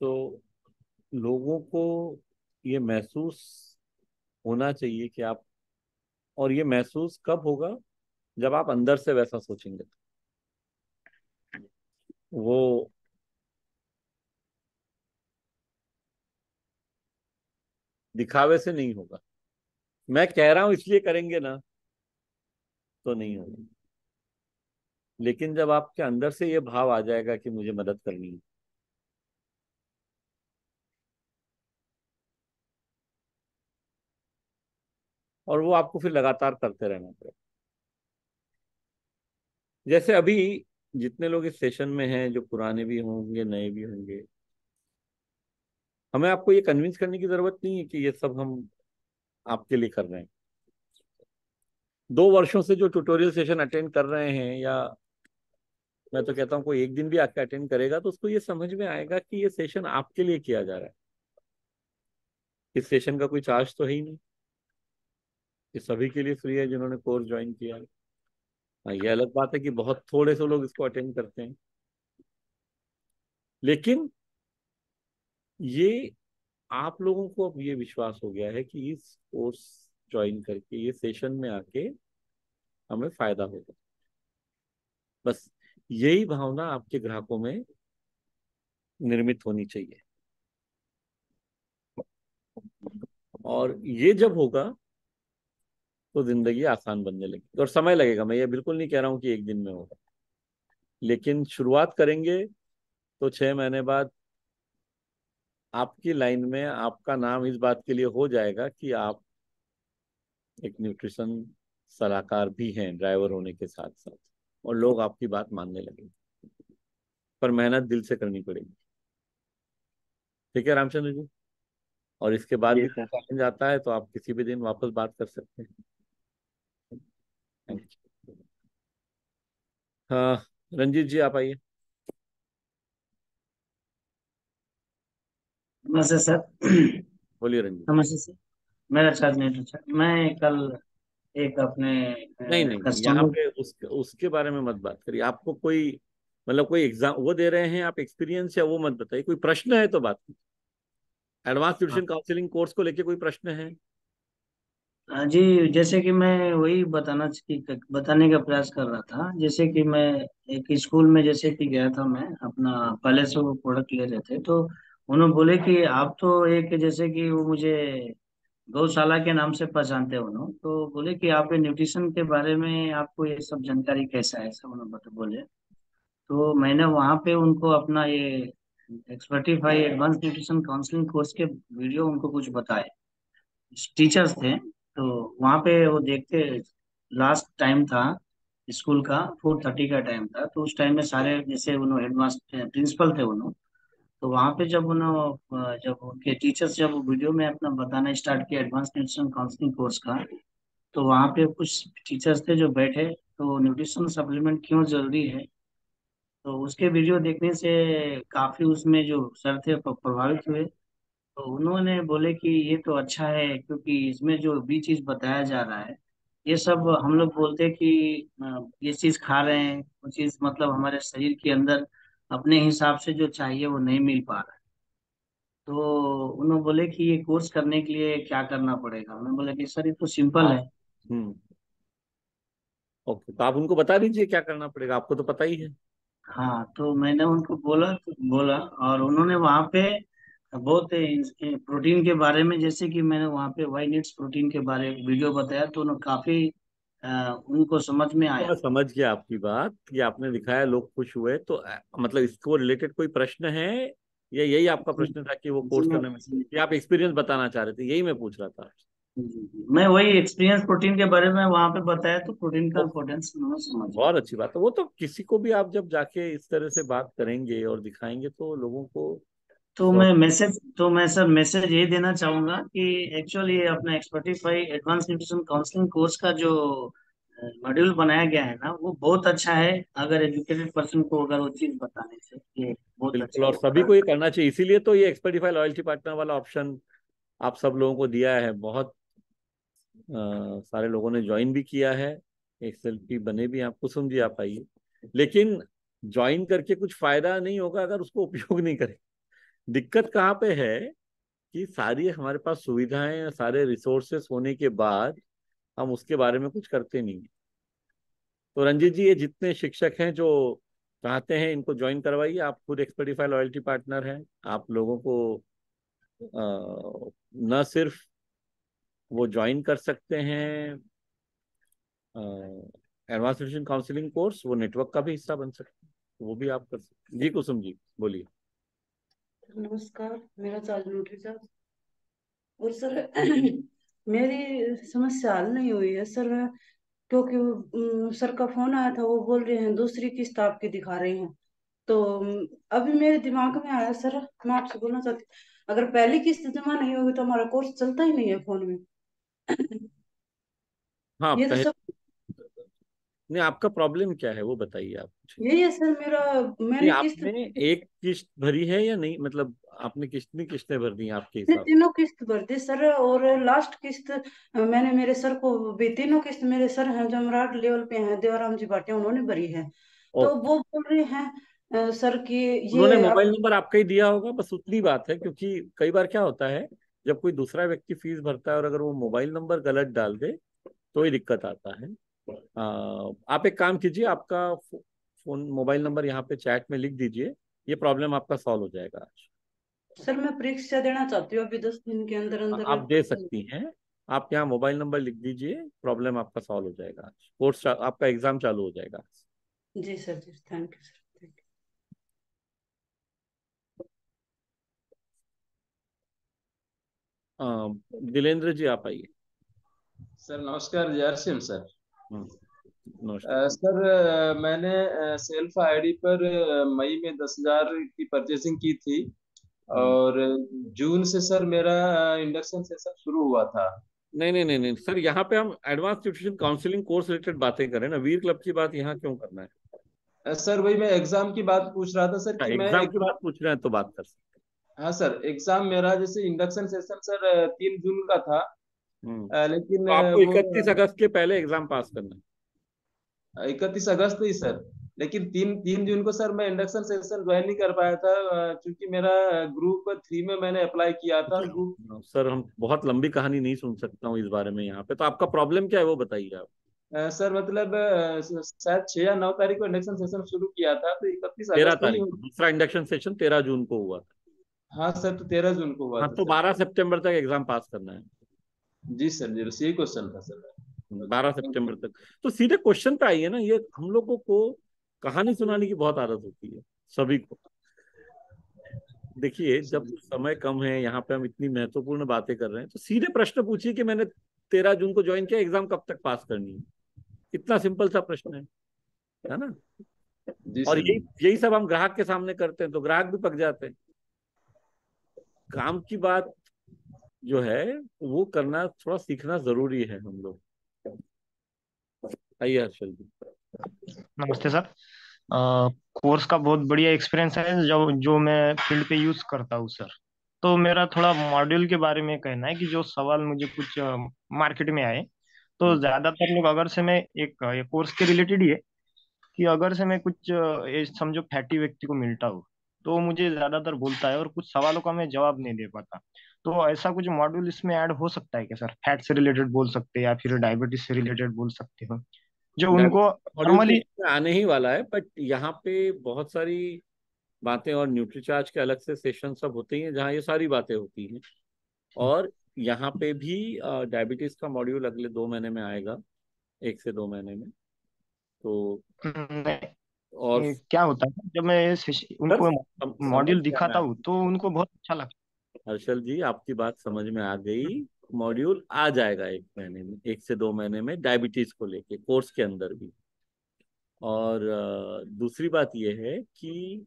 Speaker 1: तो लोगों को ये महसूस होना चाहिए कि आप, और ये महसूस कब होगा, जब आप अंदर से वैसा सोचेंगे। वो दिखावे से नहीं होगा। मैं कह रहा हूं इसलिए करेंगे ना, तो नहीं होगा। लेकिन जब आपके अंदर से ये भाव आ जाएगा कि मुझे मदद करनी है, और वो आपको फिर लगातार करते रहना पड़ेगा। जैसे अभी जितने लोग इस सेशन में हैं, जो पुराने भी होंगे नए भी होंगे, हमें आपको ये कन्विंस करने की जरूरत नहीं है कि ये सब हम आपके लिए कर रहे हैं। 2 वर्षों से जो ट्यूटोरियल सेशन अटेंड कर रहे हैं, या मैं तो कहता हूँ कोई एक दिन भी आके अटेंड करेगा, तो उसको ये समझ में आएगा कि ये सेशन आपके लिए किया जा रहा है। इस सेशन का कोई चार्ज तो है ही नहीं, ये सभी के लिए फ्री है जिन्होंने कोर्स ज्वाइन किया है। हाँ, ये अलग बात है कि बहुत थोड़े से लोग इसको अटेंड करते हैं, लेकिन ये आप लोगों को अब ये विश्वास हो गया है कि इस कोर्स ज्वाइन करके, ये सेशन में आके हमें फायदा होगा। बस यही भावना आपके ग्राहकों में निर्मित होनी चाहिए। और ये जब होगा तो जिंदगी आसान बनने लगेगी, और समय लगेगा। मैं ये बिल्कुल नहीं कह रहा हूँ कि एक दिन में होगा, लेकिन शुरुआत करेंगे तो 6 महीने बाद आपकी लाइन में आपका नाम इस बात के लिए हो जाएगा कि आप एक न्यूट्रिशन सलाहकार भी हैं, ड्राइवर होने के साथ साथ, और लोग आपकी बात मानने लगेंगे। पर मेहनत दिल से करनी पड़ेगी। ठीक है रामचंद्र जी? और इसके बाद
Speaker 5: जी
Speaker 1: भी
Speaker 5: सर।
Speaker 1: चैलेंज आता है तो आप किसी भी दिन वापस बात कर सकते हैं। Thank you. हाँ, रंजीत जी आप आइए।
Speaker 6: नमस्ते सर।
Speaker 1: बोलिए रंजीत।
Speaker 6: नमस्ते सर। मेरा चार्ज नहीं था सर। मैं कल एक अपने
Speaker 1: नहीं नहीं, यहाँ
Speaker 6: कस्टमर।
Speaker 1: पे उसके बारे में मत बात करिए। आपको कोई मतलब कोई एग्जाम वो दे रहे हैं आप एक्सपीरियंस, या वो मत बताइए। कोई प्रश्न है तो बात कीजिए। एडवांस न्यूट्रिशन काउंसलिंग कोर्स को लेके कोई प्रश्न है?
Speaker 6: जी, जैसे कि मैं वही बताने का प्रयास कर रहा था। जैसे कि मैं एक स्कूल में जैसे कि गया था, मैं अपना पहले से वो प्रोडक्ट ले रहे थे, तो उन्होंने बोले कि आप तो एक, जैसे कि वो मुझे गौशाला के नाम से पहचानते हैं उन्होंने, तो बोले कि आप न्यूट्रिशन के बारे में आपको ये सब जानकारी कैसा है, सब उन्होंने बोले। तो मैंने वहाँ पे उनको अपना ये एक्सपर्टिफाई एडवांस न्यूट्रिशन काउंसलिंग कोर्स के वीडियो उनको कुछ बताए। टीचर्स थे, तो वहाँ पे वो देखते, लास्ट टाइम था स्कूल का, 4:30 का टाइम था, तो उस टाइम में सारे जैसे उन्होंने हेडमास्टर प्रिंसिपल थे उन्होंने, तो वहाँ पे जब उन्होंने जब उनके टीचर्स जब वीडियो में अपना बताना स्टार्ट किया एडवांस न्यूट्रिशन काउंसलिंग कोर्स का, तो वहाँ पे कुछ टीचर्स थे जो बैठे, तो न्यूट्रिशन सप्लीमेंट क्यों जरूरी है, तो उसके वीडियो देखने से काफी उसमें जो सर थे प्रभावित हुए। तो उन्होंने बोले कि ये तो अच्छा है, क्योंकि इसमें जो भी चीज बताया जा रहा है, ये सब हम लोग बोलते हैं कि ये चीज खा रहे हैं, वो चीज मतलब हमारे शरीर के अंदर अपने हिसाब से जो चाहिए वो नहीं मिल पा रहा है। तो उन्होंने बोले कि ये कोर्स करने के लिए क्या करना पड़ेगा। मैं बोला कि सर ये तो सिंपल है।
Speaker 1: हम्म। ओके, तो आप उनको बता दीजिए क्या करना पड़ेगा, आपको तो पता ही है।
Speaker 6: हाँ, तो मैंने उनको बोला, और उन्होंने वहाँ पे बहुत प्रोटीन के बारे में, जैसे कि मैंने वहाँ पे वाई नीड्स प्रोटीन के बारे में वीडियो बताया, तो उन्हें काफी उनको समझ में
Speaker 1: तो
Speaker 6: आया।
Speaker 1: मैं समझ गया आपकी बात कि आपने दिखाया, लोग खुश हुए। तो मतलब इसको रिलेटेड कोई प्रश्न है ये यही आपका प्रश्न था कि वो कोर्स करने में,
Speaker 6: जी,
Speaker 1: कि आप एक्सपीरियंस बताना चाह रहे थे, यही मैं पूछ रहा था।
Speaker 6: मैं वही एक्सपीरियंस प्रोटीन के बारे में वहां पे बताया, तो प्रोटीन का
Speaker 1: तो
Speaker 6: इम्पोर्टेंस मैं समझ गया।
Speaker 1: बहुत अच्छी बात है। वो तो किसी को भी आप जब जाके इस तरह से बात करेंगे और दिखाएंगे तो लोगों को
Speaker 6: तो मैं सर मैसेज ये देना चाहूंगा कि एक्चुअली ये अपना एक्सपर्टिफाई एडवांस न्यूट्रिशन काउंसलिंग कोर्स का जो मॉड्यूल बनाया गया है ना, वो बहुत अच्छा है। अगर एजुकेटेड पर्सन को अगर वो चीज बताने से, ये बहुत
Speaker 1: बिल्कुल,
Speaker 6: अच्छा
Speaker 1: और सभी
Speaker 6: होगा।
Speaker 1: को ये करना चाहिए। इसीलिए तो ये एक्सपर्टिफाई लॉयल्टी पार्टनर वाला ऑप्शन आप सब लोगों को दिया है। बहुत सारे लोगों ने ज्वाइन भी किया है, एक्सएलपी बने भी हैं। आप कुसुम जी आप आइए। लेकिन ज्वाइन करके कुछ फायदा नहीं होगा अगर उसको उपयोग नहीं करें। दिक्कत कहाँ पे है कि सारी हमारे पास सुविधाएं, सारे रिसोर्सेस होने के बाद हम उसके बारे में कुछ करते नहीं हैं। तो रंजीत जी, ये जितने शिक्षक हैं जो चाहते हैं इनको ज्वाइन करवाइए। आप खुद एक्सपर्टिफाई लॉयल्टी पार्टनर हैं। आप लोगों को न सिर्फ वो ज्वाइन कर सकते हैं एडवांस न्यूट्रिशन काउंसलिंग कोर्स, वो नेटवर्क का भी हिस्सा बन सकते हैं। तो वो भी आप कर सकते हैं। जी कुसुम जी बोलिए।
Speaker 7: नमस्कार, मेरा चार्ज न्यूट्री चार्ज। और सर मेरी समस्या हल नहीं हुई है सर, क्योंकि सर का फोन आया था, वो बोल रहे हैं दूसरी किस्त आपकी दिखा रहे हैं। तो अभी मेरे दिमाग में आया सर, मैं आपसे बोलना चाहती हूँ, अगर पहली किस्त जमा नहीं होगी तो हमारा कोर्स चलता ही नहीं है फोन में।
Speaker 1: हाँ
Speaker 7: ये तो
Speaker 1: पहले,
Speaker 7: सब
Speaker 1: नहीं आपका प्रॉब्लम क्या है वो बताइए आप मुझे।
Speaker 7: यही है सर मेरा।
Speaker 1: नहीं
Speaker 7: मैंने किस्त
Speaker 1: आपने एक किस्त भरी है या नहीं, मतलब आपने कितनी किस्तें भर दी हैं आपके
Speaker 7: मैं
Speaker 1: हिसाब
Speaker 7: तीनों किस्त भर दी सर, और लास्ट किस्त मैंने मेरे सर को भी, तीनों किस्त मेरे सर हैं जो मराठ लेवल पे हैं, देवराम जी भाटिया, उन्होंने भरी है।
Speaker 1: से?
Speaker 7: तो वो बोल रहे हैं सर कि
Speaker 1: उन्होंने
Speaker 7: ये आप।
Speaker 1: मोबाइल नंबर आपका ही दिया होगा, बस उतनी बात है। क्योंकि कई बार क्या होता है, जब कोई दूसरा व्यक्ति फीस भरता है और अगर वो मोबाइल नंबर गलत डाल दे तो ही दिक्कत आता है। आप एक काम कीजिए, आपका फोन मोबाइल नंबर यहाँ पे चैट में लिख दीजिए, ये प्रॉब्लम आपका सॉल्व हो जाएगा आज।
Speaker 7: सर मैं परीक्षा देना चाहती हूँ अभी 10 दिन के अंदर अंदर।
Speaker 1: आप दे सकती हैं। आप यहाँ मोबाइल नंबर लिख दीजिए, प्रॉब्लम आपका सॉल्व हो जाएगा आज। कोर्स आपका एग्जाम चालू हो जाएगा आज।
Speaker 7: जी सर, जी thank you sir, thank
Speaker 1: Dilendra ji आप आइए।
Speaker 8: सर नमस्कार, जय सिंह सर।
Speaker 1: नमस्कार।
Speaker 8: सर मैंने सेल्फ आईडी पर मई में 10,000 की परचेसिंग की थी,
Speaker 1: हम्म।
Speaker 8: और जून से सर मेरा इंडक्शन सेशन शुरू हुआ था।
Speaker 1: नहीं नहीं नहीं नहीं सर, यहाँ पे हम advance nutrition counselling course related बातें करें ना, वीर क्लब की बात यहाँ क्यों करना है?
Speaker 8: सर वही मैं एग्जाम की बात पूछ रहा था सर, कि मैं
Speaker 1: एग्जाम की बात पूछ रहे हैं तो बात कर सकते
Speaker 8: हाँ सर, एग्जाम मेरा जैसे इंडक्शन सेशन सर 3 जून का था।
Speaker 1: हैं।
Speaker 8: लेकिन
Speaker 1: तो आपको
Speaker 8: वो
Speaker 1: 31 अगस्त के पहले एग्जाम पास करना है।
Speaker 8: 31 अगस्त ही सर। लेकिन तीन तीन जून को सर मैं इंडक्शन सेशन ज्वाइन नहीं कर पाया था, क्योंकि मेरा ग्रुप 3 में मैंने अप्लाई किया था, और ग्रुप
Speaker 1: सर हम बहुत लंबी कहानी नहीं सुन सकता हूँ इस बारे में यहाँ पे, तो आपका प्रॉब्लम क्या है वो बताइए आप।
Speaker 8: सर मतलब शायद 6 या 9 तारीख को इंडक्शन सेशन शुरू किया था, तो
Speaker 1: 13
Speaker 8: 31 अगस्त को ही
Speaker 1: तारीख को दूसरा इंडक्शन सेशन 13 जून को हुआ था।
Speaker 8: हाँ सर, तो 13 जून को हुआ
Speaker 1: हाँ
Speaker 8: था
Speaker 1: तो
Speaker 8: सर।
Speaker 1: 12 सितंबर तक एग्जाम पास करना है।
Speaker 8: जी सर, जी बस यही क्वेश्चन था सर।
Speaker 1: 12 सितंबर तक। तो सीधे क्वेश्चन पे आइए ना। ये हम लोगों को कहानी सुनाने की बहुत आदत होती है सभी को। देखिए जब समय कम है, यहाँ पे हम इतनी महत्वपूर्ण बातें कर रहे हैं, तो सीधे प्रश्न पूछिए कि मैंने 13 जून को ज्वाइन किया, एग्जाम कब तक पास करनी है। इतना सिंपल सा प्रश्न है ना?
Speaker 8: जी
Speaker 1: और
Speaker 8: सर।
Speaker 1: यही यही सब हम ग्राहक के सामने करते हैं तो ग्राहक भी पक जाते हैं। काम की बात जो है वो करना थोड़ा सीखना जरूरी है हम लोग। आइए हर्षल जी।
Speaker 9: नमस्ते सर। कोर्स का बहुत बढ़िया एक्सपीरियंस है जो जो मैं फील्ड पे यूज करता हूँ सर। तो मेरा थोड़ा मॉड्यूल के बारे में कहना है कि जो सवाल मुझे कुछ मार्केट में आए, तो ज्यादातर लोग, अगर से मैं एक ये कोर्स के रिलेटेड ही है, कि अगर से मैं कुछ ये समझो फैटी व्यक्ति को मिलता हूँ, तो वो मुझे ज्यादातर बोलता है और कुछ सवालों का मैं जवाब नहीं दे पाता। तो ऐसा कुछ मॉड्यूल इसमें ऐड हो सकता है क्या सर? फैट से रिलेटेड बोल सकते हैं या फिर डायबिटीज से रिलेटेड बोल सकते हो, जो उनको
Speaker 1: मॉड्यूल तो
Speaker 9: नॉर्मली।
Speaker 1: इसमें आने ही वाला है, बट यहाँ पे बहुत सारी बातें और न्यूट्रीचार्ज के अलग से सेशन सब होते हैं जहाँ ये सारी बातें होती हैं। और यहाँ पे भी डायबिटीज का मॉड्यूल अगले 2 महीने में आएगा, 1 से 2 महीने में। तो
Speaker 9: नहीं,
Speaker 1: और
Speaker 9: क्या होता है जब मैं
Speaker 1: सर
Speaker 9: उनको
Speaker 1: समझ
Speaker 9: मॉड्यूल
Speaker 1: गया मैं
Speaker 9: दिखाता हूँ
Speaker 1: आपकी
Speaker 9: तो
Speaker 1: बात।
Speaker 9: उनको बहुत अच्छा लगता
Speaker 1: हर्षल जी, आपकी बात समझ में आ गई। मॉड्यूल आ जाएगा 1 महीने में, 1 से 2 महीने में, डायबिटीज को लेके कोर्स के अंदर भी। और दूसरी बात यह है कि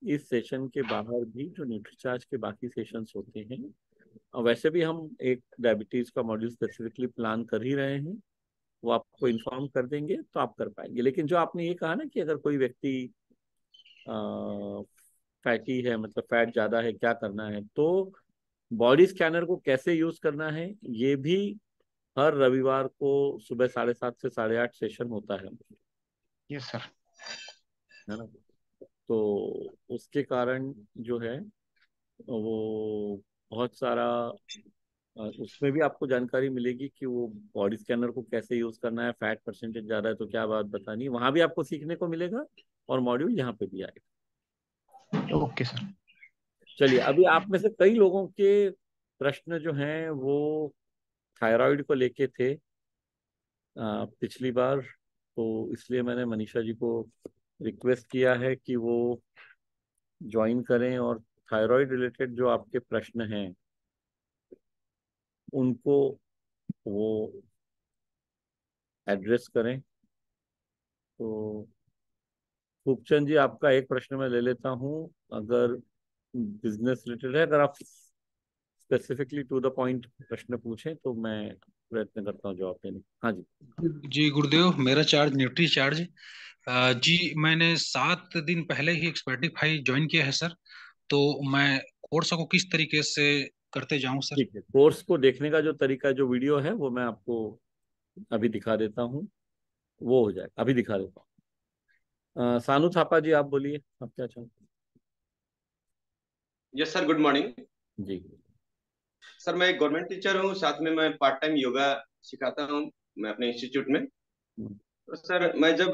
Speaker 1: इस सेशन के बाहर भी जो न्यूट्रीचार्ज के बाकी सेशंस होते हैं, और वैसे भी हम एक डायबिटीज का मॉड्यूल स्पेसिफिकली प्लान कर ही रहे हैं, वो आपको इन्फॉर्म कर देंगे तो आप कर पाएंगे। लेकिन जो आपने ये कहा ना कि अगर कोई व्यक्ति फैटी है, मतलब फैट ज्यादा है, क्या करना है, तो बॉडी स्कैनर को कैसे यूज करना है, ये भी हर रविवार को सुबह 7:30 से 8:30 सेशन होता है
Speaker 9: है। Yes sir.
Speaker 1: है ना। तो उसके कारण जो है वो बहुत सारा उसमें भी आपको जानकारी मिलेगी कि वो बॉडी स्कैनर को कैसे यूज करना है, फैट परसेंटेज ज्यादा है तो क्या बात बतानी है, वहां भी आपको सीखने को मिलेगा, और मॉड्यूल यहाँ पे भी आएगा।
Speaker 9: Okay sir.
Speaker 1: चलिए, अभी आप में से कई लोगों के प्रश्न जो हैं वो थायराइड को लेके थे पिछली बार, तो इसलिए मैंने मनीषा जी को रिक्वेस्ट किया है कि वो ज्वाइन करें और थायराइड रिलेटेड जो आपके प्रश्न हैं उनको वो एड्रेस करें। तो खूबचंद जी, आपका एक प्रश्न मैं ले लेता हूँ, अगर बिजनेस रिलेटेड है, अगर आप स्पेसिफिकली टू द पॉइंट प्रश्न पूछें तो मैं प्रयत्न करता हूँ जवाब देने का। हाँ जी।
Speaker 10: जी गुरुदेव, मेरा चार्ज न्यूट्री चार्ज। जी, मैंने 7 दिन पहले ही एक्सपर्टिफाई ज्वाइन किया है सर। तो मैं कोर्स को किस तरीके से करते जाऊं सर?
Speaker 1: ठीक है, कोर्स को देखने का जो तरीका, जो वीडियो है वो मैं आपको अभी दिखा देता हूँ, वो हो जाएगा, अभी दिखा देता हूँ। सानू थापा जी, आप बोलिए, आप क्या चाहते
Speaker 11: यस सर, गुड मॉर्निंग।
Speaker 1: हैं जी।
Speaker 11: सर, मैं एक गवर्नमेंट टीचर हूँ, साथ में मैं पार्ट टाइम योगा सिखाता हूँ मैं अपने इंस्टीट्यूट में। तो सर, मैं जब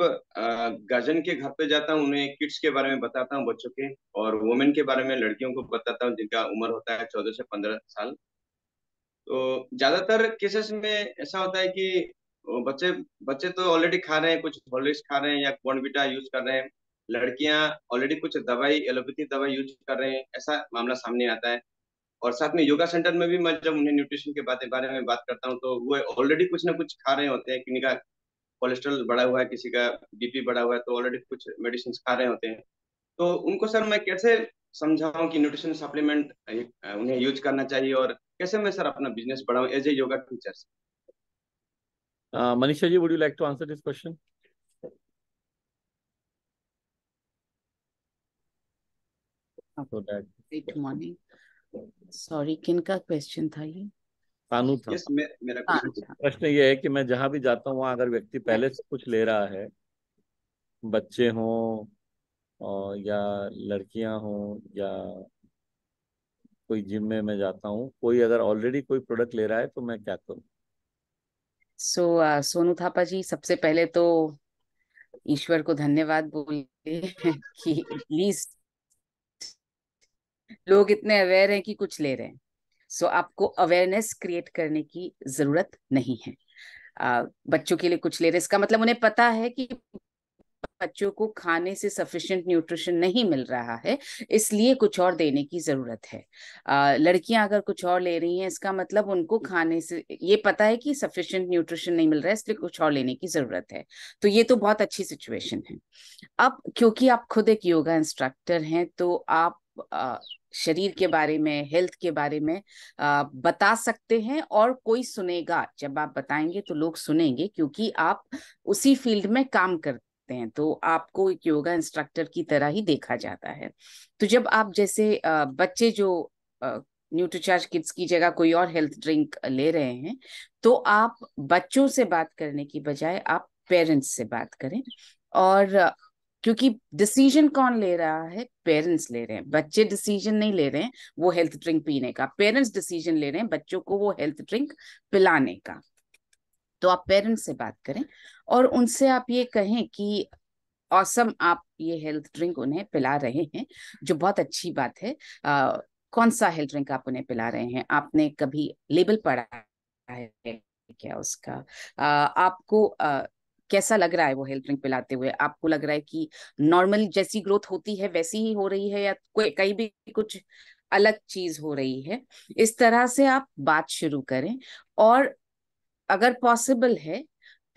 Speaker 11: गार्जियन के घर पे जाता हूँ, उन्हें किड्स के बारे में बताता हूँ, बच्चों के, और वुमेन के बारे में, लड़कियों को बताता हूँ जिनका उम्र होता है 14 से 15 साल। तो ज्यादातर केसेस में ऐसा होता है कि वो बच्चे बच्चे तो ऑलरेडी खा रहे हैं, कुछ हॉर्लिक्स खा रहे हैं या बॉर्नविटा यूज कर रहे हैं। लड़कियां ऑलरेडी कुछ दवाई, एलोपैथी दवाई यूज कर रहे हैं, ऐसा मामला सामने आता है। और साथ में योगा सेंटर में भी मैं जब उन्हें न्यूट्रिशन के बारे में बात करता हूँ, तो वो ऑलरेडी कुछ ना कुछ खा रहे होते हैं। किसी का कोलेस्ट्रॉल बढ़ा हुआ है, किसी का बीपी बढ़ा हुआ है, तो ऑलरेडी कुछ मेडिसिन खा रहे होते हैं। तो उनको सर मैं कैसे समझाऊं कि न्यूट्रिशन सप्लीमेंट उन्हें यूज करना चाहिए, और कैसे मैं सर अपना बिजनेस बढ़ाऊं as a yoga teacher?
Speaker 1: Manisha ji, would you like to answer this question? So that
Speaker 12: good morning. Sorry, किनका क्वेश्चन था ये?
Speaker 1: सानू था।
Speaker 11: यस, मेरा
Speaker 12: हाँ
Speaker 11: क्वेश्चन।
Speaker 12: अच्छा।
Speaker 1: प्रश्न ये है कि मैं जहां भी जाता हूँ वहां अगर व्यक्ति पहले से कुछ ले रहा है, बच्चे हों और या लड़कियां हों, या कोई जिम में मैं जाता हूँ, कोई अगर ऑलरेडी कोई प्रोडक्ट ले रहा है तो मैं क्या करूँ?
Speaker 12: सोनू थापा जी, सबसे पहले तो ईश्वर को धन्यवाद बोलिए कि एटलीस्ट लोग इतने अवेयर हैं कि कुछ ले रहे हैं। आपको अवेयरनेस क्रिएट करने की जरूरत नहीं है। बच्चों के लिए कुछ ले रहे हैं, इसका मतलब उन्हें पता है कि बच्चों को खाने से सफिशिएंट न्यूट्रिशन नहीं मिल रहा है, इसलिए कुछ और देने की जरूरत है। लड़कियां अगर कुछ और ले रही हैं, इसका मतलब उनको खाने से ये पता है कि सफिशिएंट न्यूट्रिशन नहीं मिल रहा है, इसलिए कुछ और लेने की जरूरत है। तो ये तो बहुत अच्छी सिचुएशन है। अब क्योंकि आप खुद एक योगा इंस्ट्रक्टर हैं, तो आप शरीर के बारे में, हेल्थ के बारे में बता सकते हैं, और कोई सुनेगा। जब आप बताएंगे तो लोग सुनेंगे, क्योंकि आप उसी फील्ड में काम करते हैं, तो आपको एक योगा इंस्ट्रक्टर की तरह ही देखा जाता है। तो जब आप जैसे बच्चे जो न्यूट्रीचार्ज किड्स की जगह कोई और हेल्थ ड्रिंक ले रहे हैं, तो आप बच्चों से बात करने की बजाय आप पेरेंट्स से बात करें। और क्योंकि डिसीजन कौन ले रहा है? पेरेंट्स ले रहे हैं। बच्चे डिसीजन नहीं ले रहे हैं वो हेल्थ ड्रिंक पीने का, पेरेंट्स डिसीजन ले रहे हैं बच्चों को वो हेल्थ ड्रिंक पिलाने का। तो आप पेरेंट्स से बात करें और उनसे आप ये कहें कि ऑसम, आप ये हेल्थ ड्रिंक उन्हें पिला रहे हैं, जो बहुत अच्छी बात है। कौन सा हेल्थ ड्रिंक आप उन्हें पिला रहे हैं? आपने कभी लेबल पढ़ा है क्या उसका? आपको कैसा लग रहा है वो हेल्थ ड्रिंक पिलाते हुए? आपको लग रहा है कि नॉर्मल जैसी ग्रोथ होती है वैसी ही हो रही है, या कोई कहीं भी कुछ अलग चीज हो रही है? इस तरह से आप बात शुरू करें। और अगर पॉसिबल है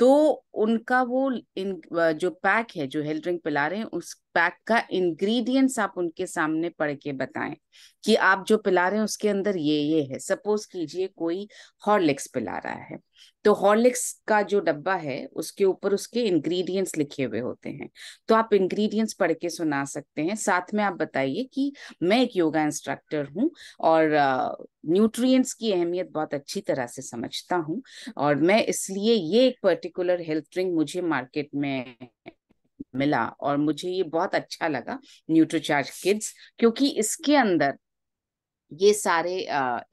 Speaker 12: तो उनका वो जो पैक है, जो हेल्थ ड्रिंक पिला रहे हैं, उस पैक का इंग्रेडिएंट्स आप उनके सामने पढ़ के बताएं कि आप जो पिला रहे हैं उसके अंदर ये है। सपोज कीजिए कोई हॉर्लिक्स पिला रहा है, तो हॉर्लिक्स का जो डब्बा है उसके ऊपर उसके इंग्रेडिएंट्स लिखे हुए होते हैं, तो आप इंग्रेडिएंट्स पढ़ के सुना सकते हैं। साथ में आप बताइए कि मैं एक योगा इंस्ट्रक्टर हूँ और न्यूट्रिएंट्स की अहमियत बहुत अच्छी तरह से समझता हूँ, और मैं इसलिए ये एक पर्टिकुलर हेल्थ ड्रिंक मुझे मार्केट में मिला और मुझे ये बहुत अच्छा लगा, न्यूट्रीचार्ज किड्स, क्योंकि इसके अंदर ये सारे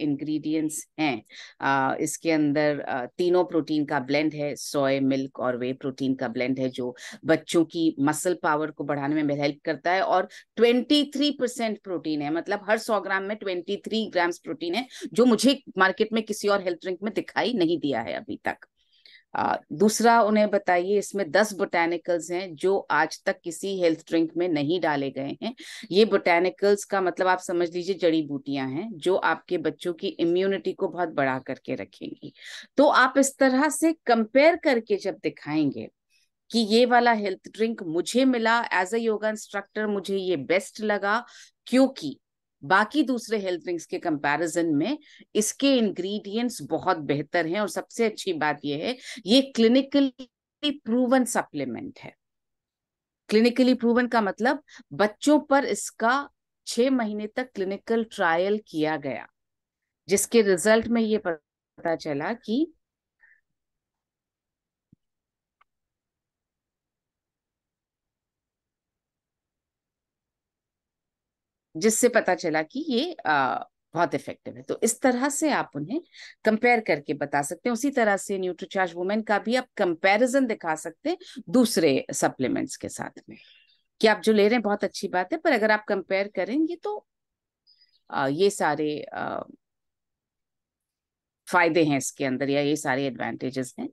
Speaker 12: इंग्रेडिएंट्स हैं। इसके अंदर तीनों प्रोटीन का ब्लेंड है, सोय, मिल्क और वे प्रोटीन का ब्लेंड है, जो बच्चों की मसल पावर को बढ़ाने में हेल्प करता है। और 23% प्रोटीन है, मतलब हर 100 ग्राम में 23 ग्राम्स प्रोटीन है, जो मुझे मार्केट में किसी और हेल्थ ड्रिंक में दिखाई नहीं दिया है अभी तक। दूसरा, उन्हें बताइए इसमें 10 बोटैनिकल्स हैं जो आज तक किसी हेल्थ ड्रिंक में नहीं डाले गए हैं। ये बोटैनिकल्स का मतलब आप समझ लीजिए जड़ी बूटियां हैं जो आपके बच्चों की इम्यूनिटी को बहुत बढ़ा करके रखेंगी। तो आप इस तरह से कंपेयर करके जब दिखाएंगे कि ये वाला हेल्थ ड्रिंक मुझे मिला एज अ योगा इंस्ट्रक्टर, मुझे ये बेस्ट लगा क्योंकि बाकी दूसरे हेल्थ ड्रिंक्स के कंपैरिजन में इसके इंग्रेडिएंट्स बहुत बेहतर हैं, और सबसे अच्छी बात यह है ये क्लिनिकली प्रूवन सप्लीमेंट है। क्लिनिकली प्रूवन का मतलब बच्चों पर इसका 6 महीने तक क्लिनिकल ट्रायल किया गया, जिसके रिजल्ट में ये पता चला कि जिससे पता चला कि ये बहुत इफेक्टिव है। तो इस तरह से आप उन्हें कंपेयर करके बता सकते हैं। उसी तरह से न्यूट्रीचार्ज वुमेन का भी आप कंपैरिजन दिखा सकते हैं दूसरे सप्लीमेंट्स के साथ में, कि आप जो ले रहे हैं बहुत अच्छी बात है, पर अगर आप कंपेयर करेंगे तो ये सारे फायदे हैं इसके अंदर, या ये सारे एडवांटेजेस हैं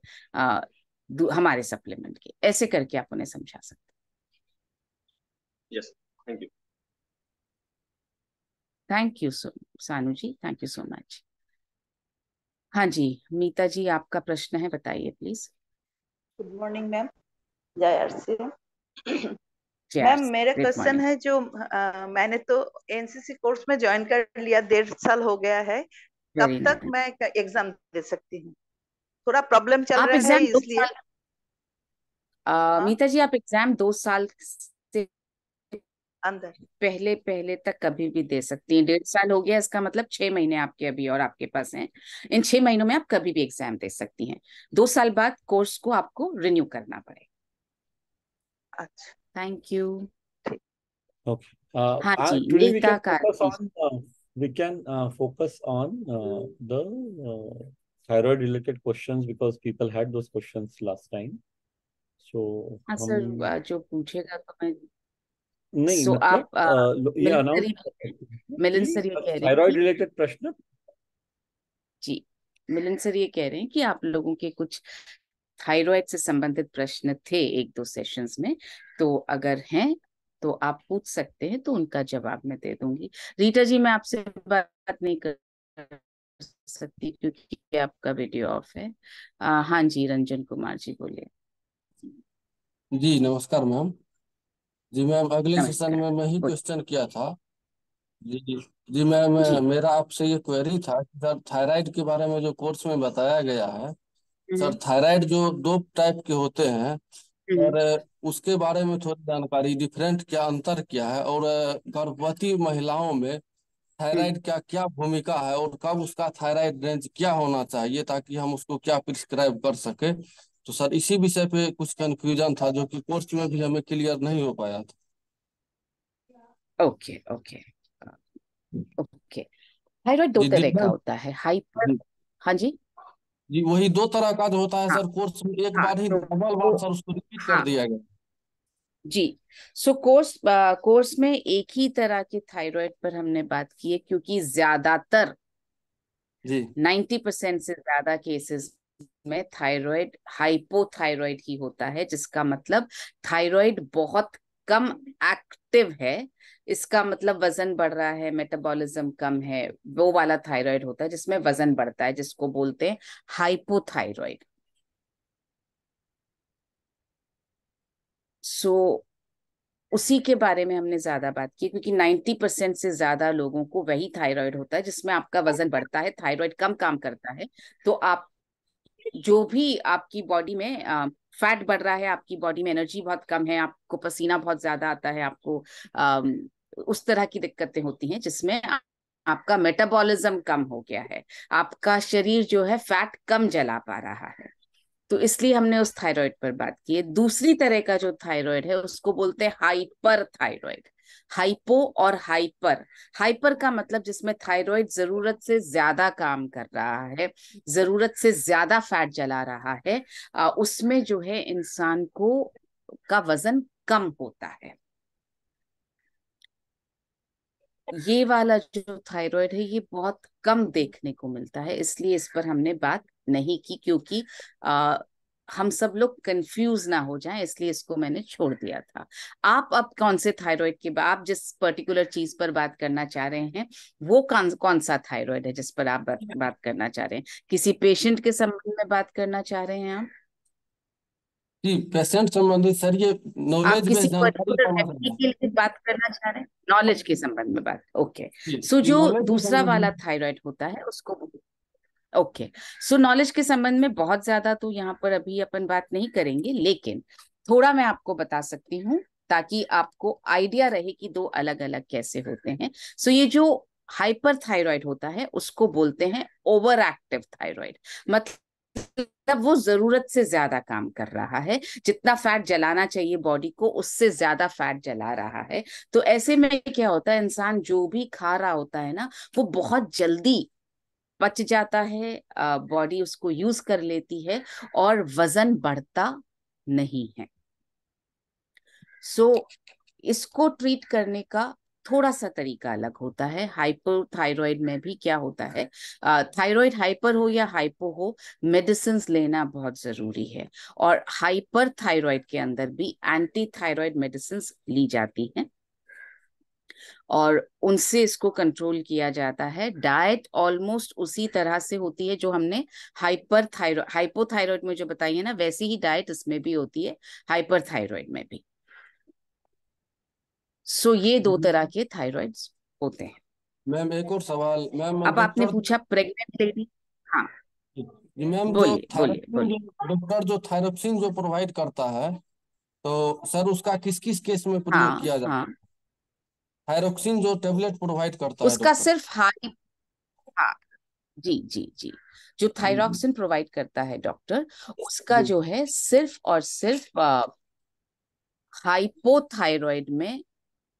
Speaker 12: हमारे सप्लीमेंट के। ऐसे करके आप उन्हें समझा सकते
Speaker 11: हैं। Yes, thank you.
Speaker 12: Thank you Sanu ji, thank you so much. हाँ जी, मीता जी, आपका प्रश्न है, बताइए प्लीज।
Speaker 13: गुड मॉर्निंग मैम, जय आरसी। मैम मेरा क्वेश्चन है जो मैंने तो एनसीसी कोर्स में ज्वाइन कर लिया, 1.5 साल हो गया है, कब तक मैं एग्जाम दे सकती हूँ? थोड़ा प्रॉब्लम चल रहा है इसलिए।
Speaker 12: मीता जी, आप एग्जाम 2 साल से
Speaker 13: अंदर
Speaker 12: पहले तक कभी भी दे सकती हैं। 1.5 साल हो गया, इसका मतलब 6 महीने आपके अभी और आपके पास हैं। इन 6 महीनों में आप कभी भी एग्जाम दे सकती हैं। 2 साल बाद कोर्स को आपको रिन्यू करना पड़ेगा।
Speaker 13: अच्छा,
Speaker 12: थैंक यू।
Speaker 1: Okay.
Speaker 12: हाँ जी,
Speaker 1: today we
Speaker 12: Neeta
Speaker 1: can focus on focus on the thyroid related questions because people had those questions last time. So
Speaker 12: हाँ सर, जो पूछेगा तो मैं
Speaker 1: नहीं
Speaker 12: मतलब
Speaker 1: आप ये अनाउंस
Speaker 12: मिलन सर ये कह रहे हैं
Speaker 1: थायराइड रिलेटेड प्रश्न।
Speaker 12: जी, मिलन सर ये कह रहे हैं कि आप लोगों के कुछ थायराइड से संबंधित प्रश्न थे 1-2 सेशंस में, तो अगर हैं तो आप पूछ सकते हैं, तो उनका जवाब मैं दे दूंगी। रीटा जी, मैं आपसे बात नहीं कर सकती क्योंकि आपका वीडियो ऑफ है। हाँ जी, रंजन कुमार जी बोलिए।
Speaker 14: जी नमस्कार मैम। जी मैम, अगले सेशन में मैं ही क्वेश्चन किया था। जी मैम, मेरा आपसे ये क्वेरी था कि सर थायराइड के बारे में जो कोर्स में बताया गया है, सर थायराइड जो 2 टाइप के होते हैं, और उसके बारे में थोड़ी जानकारी, डिफरेंट क्या अंतर क्या है, और गर्भवती महिलाओं में थायराइड क्या क्या भूमिका है, और कब उसका थायराइड रेंज क्या होना चाहिए ताकि हम उसको क्या प्रिस्क्राइब कर सके। तो सर इसी विषय पे कुछ कंफ्यूजन था जो कि कोर्स में भी हमें क्लियर नहीं हो पाया था।
Speaker 12: Okay okay okay. थायराइड 2 तरह का होता है, हाइपर। हाँ जी
Speaker 14: जी, वही 2 तरह का जो होता है सर, कोर्स में एक बार ही डबल बार सर उसको रिपीट कर दिया गया।
Speaker 12: जी, सो कोर्स में एक ही तरह के थायराइड पर हमने बात की है, क्योंकि ज्यादातर 90% से ज्यादा केसेस में थायराइड हाइपोथायराइड ही होता है, जिसका मतलब थायराइड बहुत कम एक्टिव है। इसका मतलब वजन बढ़ रहा है, मेटाबॉलिज्म कम है, वो वाला थायराइड होता है जिसमें वजन बढ़ता है, जिसको बोलते हैं हाइपोथायराइड। सो उसी के बारे में हमने ज्यादा बात की, क्योंकि 90% से ज्यादा लोगों को वही थायराइड होता है जिसमें आपका वजन बढ़ता है, थायराइड कम काम करता है। तो आप जो भी आपकी बॉडी में फैट बढ़ रहा है, आपकी बॉडी में एनर्जी बहुत कम है, आपको पसीना बहुत ज्यादा आता है, आपको उस तरह की दिक्कतें होती हैं जिसमें आपका मेटाबॉलिज्म कम हो गया है, आपका शरीर जो है फैट कम जला पा रहा है। तो इसलिए हमने उस थायराइड पर बात की है। दूसरी तरह का जो थायराइड है उसको बोलते हैं हाइपर थायराइड। हाइपो और हाइपर। हाइपर का मतलब जिसमें थायराइड जरूरत से ज्यादा काम कर रहा है, जरूरत से ज्यादा फैट जला रहा है, उसमें जो है इंसान को का वजन कम होता है। ये वाला जो थायराइड है ये बहुत कम देखने को मिलता है, इसलिए इस पर हमने बात नहीं की, क्योंकि हम सब लोग कंफ्यूज ना हो जाएं, इसलिए इसको मैंने छोड़ दिया था। आप अब कौन से थायराइड के आप जिस पर्टिकुलर चीज पर बात करना चाह रहे हैं, वो कौन सा थायराइड है जिस पर आप बात करना चाह रहे हैं? किसी पेशेंट के संबंध में बात करना चाह रहे हैं आप?
Speaker 14: जी, पेशेंट संबंधित सर, ये
Speaker 12: आप
Speaker 14: नॉलेज
Speaker 12: किसी
Speaker 14: बेस्ड जानकारी
Speaker 12: पर्टिकुलर
Speaker 14: समझ
Speaker 12: व्यक्ति
Speaker 14: रहे
Speaker 12: के लिए बात करना चाह रहे हैं? नॉलेज के संबंध में बात, ओके।
Speaker 14: हैं
Speaker 12: सो
Speaker 14: जी,
Speaker 12: जो
Speaker 14: नॉलेज के
Speaker 12: दूसरा
Speaker 14: संबंध
Speaker 12: वाला
Speaker 14: में।
Speaker 12: थायराइड होता है उसको, ओके। सो नॉलेज के संबंध में बहुत ज्यादा तो यहाँ पर अभी अपन बात नहीं करेंगे, लेकिन थोड़ा मैं आपको बता सकती हूँ ताकि आपको आइडिया रहे कि दो अलग अलग कैसे होते हैं। सो ये जो हाइपर थायराइड होता है उसको बोलते हैं ओवर एक्टिव थायराइड। मतलब वो जरूरत से ज्यादा काम कर रहा है, जितना फैट जलाना चाहिए बॉडी को उससे ज्यादा फैट जला रहा है। तो ऐसे में क्या होता है, इंसान जो भी खा रहा होता है ना, वो बहुत जल्दी पच जाता है, बॉडी उसको यूज कर लेती है और वजन बढ़ता नहीं है। सो इसको ट्रीट करने का थोड़ा सा तरीका अलग होता है। हाइपोथायराइड में भी क्या होता है, थायराइड हाइपर हो या हाइपो हो, मेडिसिन लेना बहुत जरूरी है। और हाइपर थायराइड के अंदर भी एंटी थायराइड मेडिसिन ली जाती हैं और उनसे इसको कंट्रोल किया जाता है। डाइट ऑलमोस्ट उसी तरह से होती है जो हमने हाइपोथायराइड में जो बताई है ना, वैसी ही डाइट इसमें भी होती है, हाइपर थायराइड में भी। सो ये दो तरह के थायराइड्स होते हैं।
Speaker 14: मैम एक और सवाल मैम,
Speaker 12: अब आपने
Speaker 14: डॉक्टर।
Speaker 12: पूछा प्रेग्नेंट लेडी। हाँ,
Speaker 14: जी मैम, जो
Speaker 12: बोलिए बोलिए
Speaker 14: थायरोक्सिन,
Speaker 12: बोलिए।
Speaker 14: डॉक्टर जो थायरोक्सिन जो प्रोवाइड करता है, तो सर उसका किस किस केस में प्रयोग
Speaker 12: हाँ
Speaker 14: किया जाता
Speaker 12: हाँ,
Speaker 14: है? थायरोक्सिन जो टेबलेट प्रोवाइड करता है
Speaker 12: उसका
Speaker 14: डॉक्टर।
Speaker 12: सिर्फ हाँ, जी जी जी, जो थायरोक्सिन प्रोवाइड करता है डॉक्टर, उसका
Speaker 14: जी
Speaker 12: जो है सिर्फ और सिर्फ हाइपोथायराइड में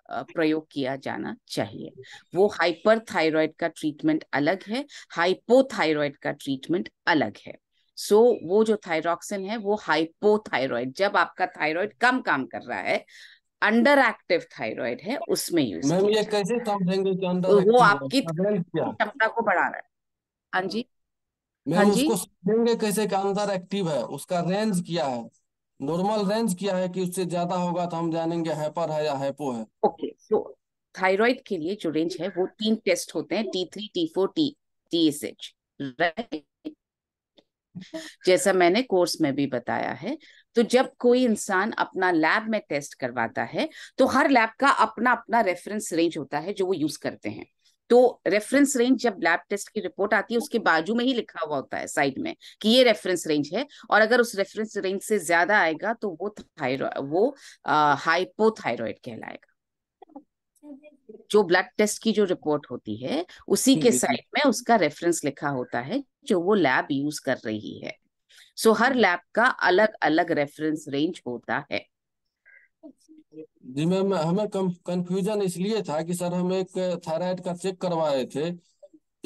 Speaker 12: प्रयोग किया जाना चाहिए। वो हाइपर थायराइड का ट्रीटमेंट अलग है, हाइपोथायराइड का ट्रीटमेंट अलग है। सो वो जो थायरोक्सिन है वो हाइपोथायराइड, जब आपका थायराइड कम काम कर रहा है, अंडर एक्टिव थायराइड है, उसमें यूज
Speaker 14: मैम,
Speaker 12: किया
Speaker 14: ये
Speaker 12: जाता
Speaker 14: कैसे समझेंगे कि अंडर
Speaker 12: है। वो
Speaker 14: एक्टिव है,
Speaker 12: आपकी
Speaker 14: उसका रेंज क्या है?
Speaker 12: क्षमता को बढ़ा रहा है। हाँ जी, हाँ
Speaker 14: मैम,
Speaker 12: जी।
Speaker 14: उसको समझेंगे कैसे कि अंदर एक्टिव है, उसका रेंज क्या है? नॉर्मल रेंज क्या है कि उससे ज्यादा होगा तो हम जानेंगे हाइपर है या हाइपो है?
Speaker 12: ओके, सो थायराइड के लिए जो रेंज है वो 3 टेस्ट होते हैं, T3, T4, TSH, राइट? जैसा मैंने कोर्स में भी बताया है। तो जब कोई इंसान अपना लैब में टेस्ट करवाता है तो हर लैब का अपना अपना रेफरेंस रेंज होता है जो वो यूज करते हैं। तो रेफरेंस रेंज जब लैब टेस्ट की रिपोर्ट आती है उसके बाजू में ही लिखा हुआ होता है साइड में कि ये रेफरेंस रेंज है, और अगर उस रेफरेंस रेंज से ज्यादा आएगा तो वो हाइपोथायराइड कहलाएगा। जो ब्लड टेस्ट की जो रिपोर्ट होती है उसी के साइड में उसका रेफरेंस लिखा होता है जो वो लैब यूज कर रही है। सो हर लैब का अलग अलग रेफरेंस रेंज होता है।
Speaker 14: जी मैम, हमें कंफ्यूजन इसलिए था कि सर हम एक थायराइड का चेक करवाए थे,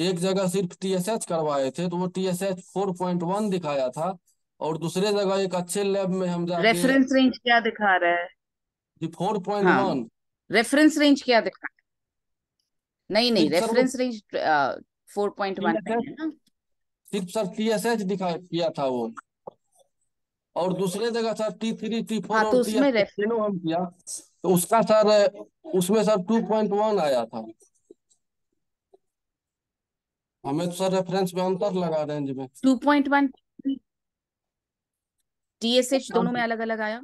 Speaker 14: एक जगह सिर्फ टीएसएच करवाए थे तो वो टीएसएच 4.1 दिखाया था, और दूसरे जगह एक अच्छे लैब में हम जाके
Speaker 12: रेफरेंस रेंज क्या दिखा रहा है?
Speaker 14: जी 4.1।
Speaker 12: हाँ, रेफरेंस रेंज क्या दिखा रहा है? नहीं नहीं,
Speaker 14: सिर्फ सर वो
Speaker 12: रेफरेंस रेंज 4.1 नहीं
Speaker 14: टीएसएच
Speaker 12: है ना।
Speaker 14: सिर्फ सर TSH दिखा किया था वो, और दूसरे जगह सर T3 T4
Speaker 12: हाँ, तो
Speaker 14: और
Speaker 12: उसमें
Speaker 14: TSH तीनों हम किया, तो उसका सर उसमें सर 2.1 आया था। हमें तो सर रेफरेंस में अंतर लगा रेंज में।
Speaker 12: 2.1 TSH दोनों में अलग अलग आया।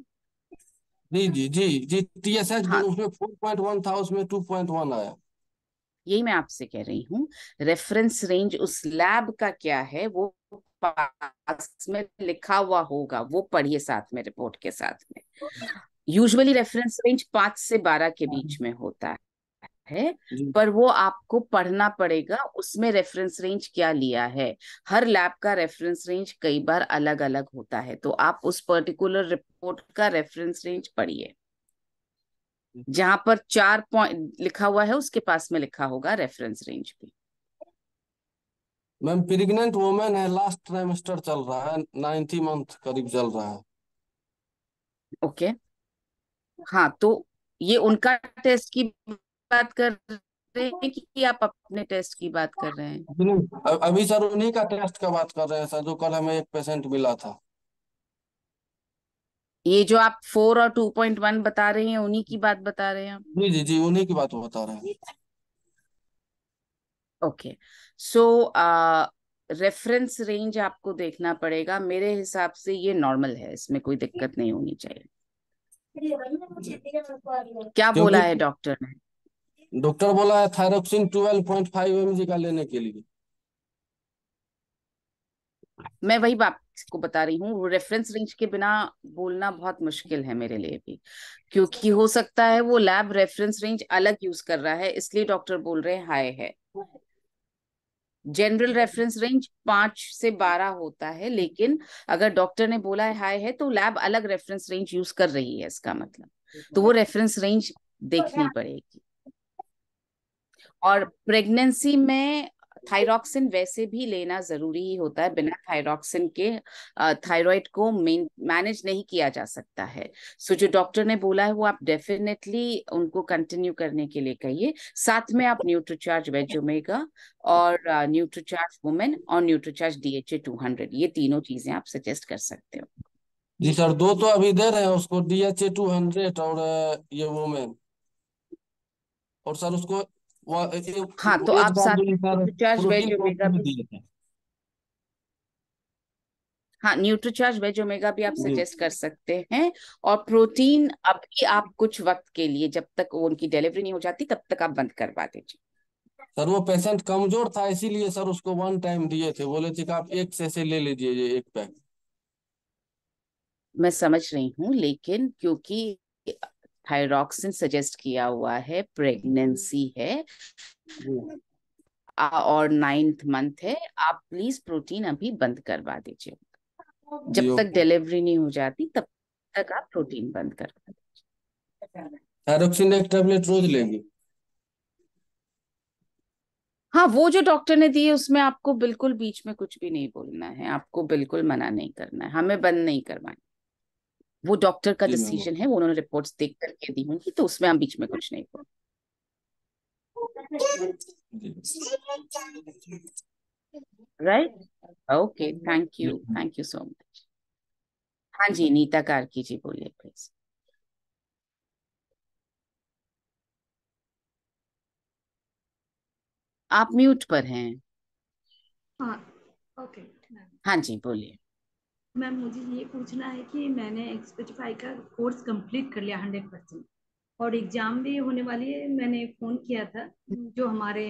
Speaker 14: जी जी जी जी, TSH
Speaker 12: हाँ,
Speaker 14: उसमें 4.1 था, उसमें 2.1 आया।
Speaker 12: यही मैं आपसे कह रही हूँ, रेफरेंस रेंज उस लैब का क्या है वो पास में लिखा हुआ होगा, वो पढ़िए साथ में रिपोर्ट के साथ में। यूजुअली रेफरेंस रेंज 5 से 12 के बीच में होता है,
Speaker 14: जी
Speaker 12: पर वो आपको पढ़ना पड़ेगा उसमें रेफरेंस रेंज क्या लिया है। हर लैब का रेफरेंस रेंज कई बार अलग अलग होता है, तो आप उस पर्टिकुलर रिपोर्ट का रेफरेंस रेंज पढ़िए। जहां पर 4 पॉइंट लिखा हुआ है उसके पास में लिखा होगा रेफरेंस रेंज भी।
Speaker 14: मैम, प्रेग्नेंट वुमेन है, लास्ट ट्राइमेस्टर चल रहा है, 90 मंथ करीब चल रहा है।
Speaker 12: ओके, हाँ, तो ये उनका टेस्ट की बात कर रहे हैं कि आप अपने टेस्ट की बात कर रहे हैं?
Speaker 14: अभी नहीं, अभी सर उन्हीं का टेस्ट का बात कर रहे हैं सर, जो कल हमें एक पेशेंट मिला था।
Speaker 12: ये जो आप 4 और 2.1 बता रहे हैं उन्हीं की बात बता रहे हैं आप?
Speaker 14: जी जी जी, उन्हीं की बात बता रहे हैं।
Speaker 12: ओके, सो रेफरेंस रेंज आपको देखना पड़ेगा। मेरे हिसाब से ये नॉर्मल है, इसमें कोई दिक्कत नहीं होनी चाहिए। क्या बोला
Speaker 14: क्योंकि
Speaker 12: है डॉक्टर ने?
Speaker 14: डॉक्टर बोला है थायरोक्सिन 12.5 mg का लेने के लिए।
Speaker 12: मैं वही बात को बता रही हूँ, रेफरेंस रेंज के बिना बोलना बहुत मुश्किल है मेरे लिए भी, क्योंकि हो सकता है वो लैब रेफरेंस रेंज अलग यूज कर रहा है, इसलिए डॉक्टर बोल रहे हैं हाई है। जनरल रेफरेंस रेंज 5 से 12 होता है, लेकिन अगर डॉक्टर ने बोला है हाई है तो लैब अलग रेफरेंस रेंज यूज कर रही है, इसका मतलब तो वो रेफरेंस रेंज देखनी पड़ेगी। और प्रेगनेंसी में थायरॉक्सिन वैसे भी लेना जरूरी ही होता है, बिना थायरॉक्सिन के थायराइड को मैनेज नहीं किया जा सकता है। सो जो डॉक्टर ने बोला है वो आप डेफिनेटली उनको कंटिन्यू करने के लिए कहिए। साथ में आप न्यूट्रीचार्ज वेज ओमेगा और न्यूट्रीचार्ज वुमेन और न्यूट्रीचार्ज DHA 200, ये तीनों चीजें आप सजेस्ट कर सकते हो।
Speaker 14: जी सर, दो तो अभी दे रहे हैं उसको, DHA 200 और ये वुमेन, और सर उसको
Speaker 12: हाँ, तो
Speaker 14: एज
Speaker 12: आप
Speaker 14: का
Speaker 12: साथ
Speaker 14: जो है sir
Speaker 12: Nutricharge veg
Speaker 14: protein
Speaker 12: omega
Speaker 14: भी
Speaker 12: भी,
Speaker 14: दिए थे।
Speaker 12: हाँ, न्यूट्रीचार्ज वेज ओमेगा भी आप
Speaker 14: जी
Speaker 12: सजेस्ट कर सकते हैं। और प्रोटीन अभी आप कुछ वक्त के लिए, जब तक वो उनकी डिलीवरी नहीं हो जाती तब तक आप बंद करवा दीजिए।
Speaker 14: सर, वो पेशेंट कमजोर था, इसीलिए सर उसको 1 टाइम दिए थे, बोले थे कि आप एक से ले लीजिए ये 1 पैक।
Speaker 12: मैं समझ रही हूँ, लेकिन क्योंकि थायरॉक्सिन सजेस्ट किया हुआ है, प्रेगनेंसी है
Speaker 14: जी
Speaker 12: और 9th मंथ है, आप प्लीज प्रोटीन अभी बंद करवा दीजिए।
Speaker 14: जी,
Speaker 12: जब तक
Speaker 14: ओके।
Speaker 12: डिलीवरी नहीं हो जाती तब तक आप प्रोटीन बंद करवा दीजिए।
Speaker 14: थायरोक्सिन एक टेबलेट रोज लेंगे।
Speaker 12: हाँ, वो जो डॉक्टर ने दी है उसमें आपको बिल्कुल बीच में कुछ भी नहीं बोलना है, आपको बिल्कुल मना नहीं करना है, हमें बंद नहीं करवाना। वो डॉक्टर का
Speaker 14: जी मैम।
Speaker 12: डिसीजन है, वो उन्होंने रिपोर्ट्स देख करके दी होंगी, तो उसमें हम बीच में कुछ नहीं बोल। Right, okay, thank you so much. हाँ जी, नीता कार्की जी बोलिए प्लीज। आप म्यूट पर हैं।
Speaker 15: हाँ, ओके मैम।
Speaker 12: हाँ जी, बोलिए।
Speaker 15: मैम, मुझे ये पूछना है कि मैंने एक्सपेरिफाई का कोर्स कंप्लीट कर लिया 100%, और एग्जाम भी होने वाली है। मैंने फोन किया था, जो हमारे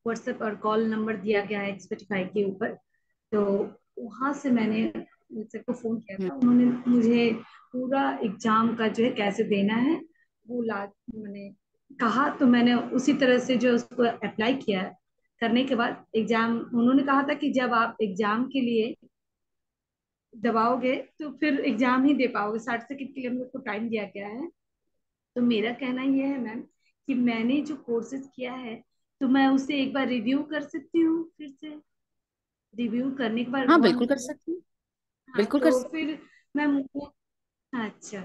Speaker 15: व्हाट्सएप और कॉल नंबर दिया गया है एक्सपेरिफाई के ऊपर, तो वहाँ से मैंने सर को फोन किया था। उन्होंने मुझे पूरा एग्जाम का जो है कैसे देना है वो मैंने कहा, तो मैंने उसी तरह से जो उसको अप्लाई किया। करने के बाद एग्जाम, उन्होंने कहा था कि जब आप एग्जाम के लिए दबाओगे तो फिर एग्जाम ही दे पाओगे। 60 सेकंड के लिए हम लोग को टाइम दिया गया है। तो मेरा कहना ये है मैम कि मैंने जो कोर्सेज किया है, तो मैं उसे एक बार रिव्यू कर सकती हूँ, फिर से रिव्यू करने के बाद
Speaker 12: हाँ,
Speaker 15: वन।
Speaker 12: बिल्कुल कर सकती हूँ,
Speaker 15: हाँ,
Speaker 12: बिल्कुल कर
Speaker 15: तो
Speaker 12: सकती।
Speaker 15: फिर मैम, अच्छा,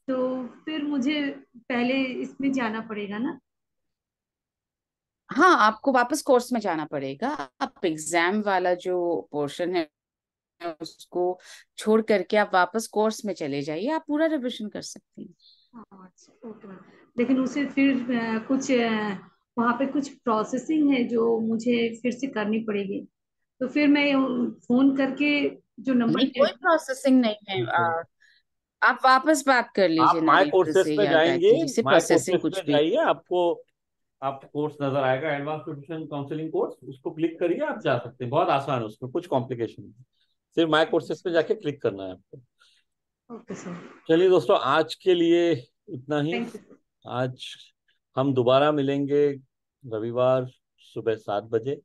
Speaker 15: तो फिर मुझे पहले इसमें जाना पड़ेगा ना?
Speaker 12: हाँ, आपको वापस कोर्स में जाना पड़ेगा। आप एग्जाम वाला जो पोर्शन है उसको छोड़ करके आप वापस कोर्स में चले जाइए, आप पूरा रिविजन कर सकती हैं।
Speaker 15: अच्छा, ओके मैम। लेकिन उसे फिर कुछ वहाँ पे कुछ प्रोसेसिंग है जो मुझे फिर से करनी पड़ेगी, तो फिर मैं फोन करके जो नंबर
Speaker 12: नहीं, कोई प्रोसेसिंग नहीं है। आप वापस बात कर लीजिए
Speaker 1: आप माय
Speaker 12: नरेंद्र
Speaker 1: कोर्सेज
Speaker 12: से
Speaker 1: पे
Speaker 12: या
Speaker 1: जाएंगे,
Speaker 12: गायत्री जी से,
Speaker 1: माय
Speaker 12: प्रोसेसिंग
Speaker 1: कोर्सेज
Speaker 12: कुछ
Speaker 1: पे
Speaker 12: भी।
Speaker 1: जाइए, आपको कोर्स नजर आएगा, एडवांस न्यूट्रिशन काउंसलिंग कोर्स, उसको क्लिक करिए, आप जा सकते हैं। बहुत आसान है, उसमें कुछ कॉम्प्लिकेशन नहीं, सिर्फ माय कोर्सेज पे जाके क्लिक करना है आपको।
Speaker 15: Okay sir.
Speaker 1: चलिए दोस्तों, आज के लिए इतना ही।
Speaker 15: Thank you.
Speaker 1: आज हम दोबारा मिलेंगे रविवार सुबह 7 बजे।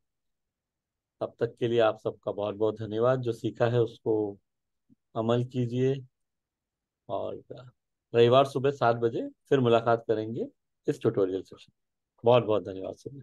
Speaker 1: तब तक के लिए आप सबका बहुत बहुत धन्यवाद। जो सीखा है उसको अमल कीजिए, और रविवार सुबह 7 बजे फिर मुलाकात करेंगे इस ट्यूटोरियल सेशन। बहुत बहुत धन्यवाद सभी।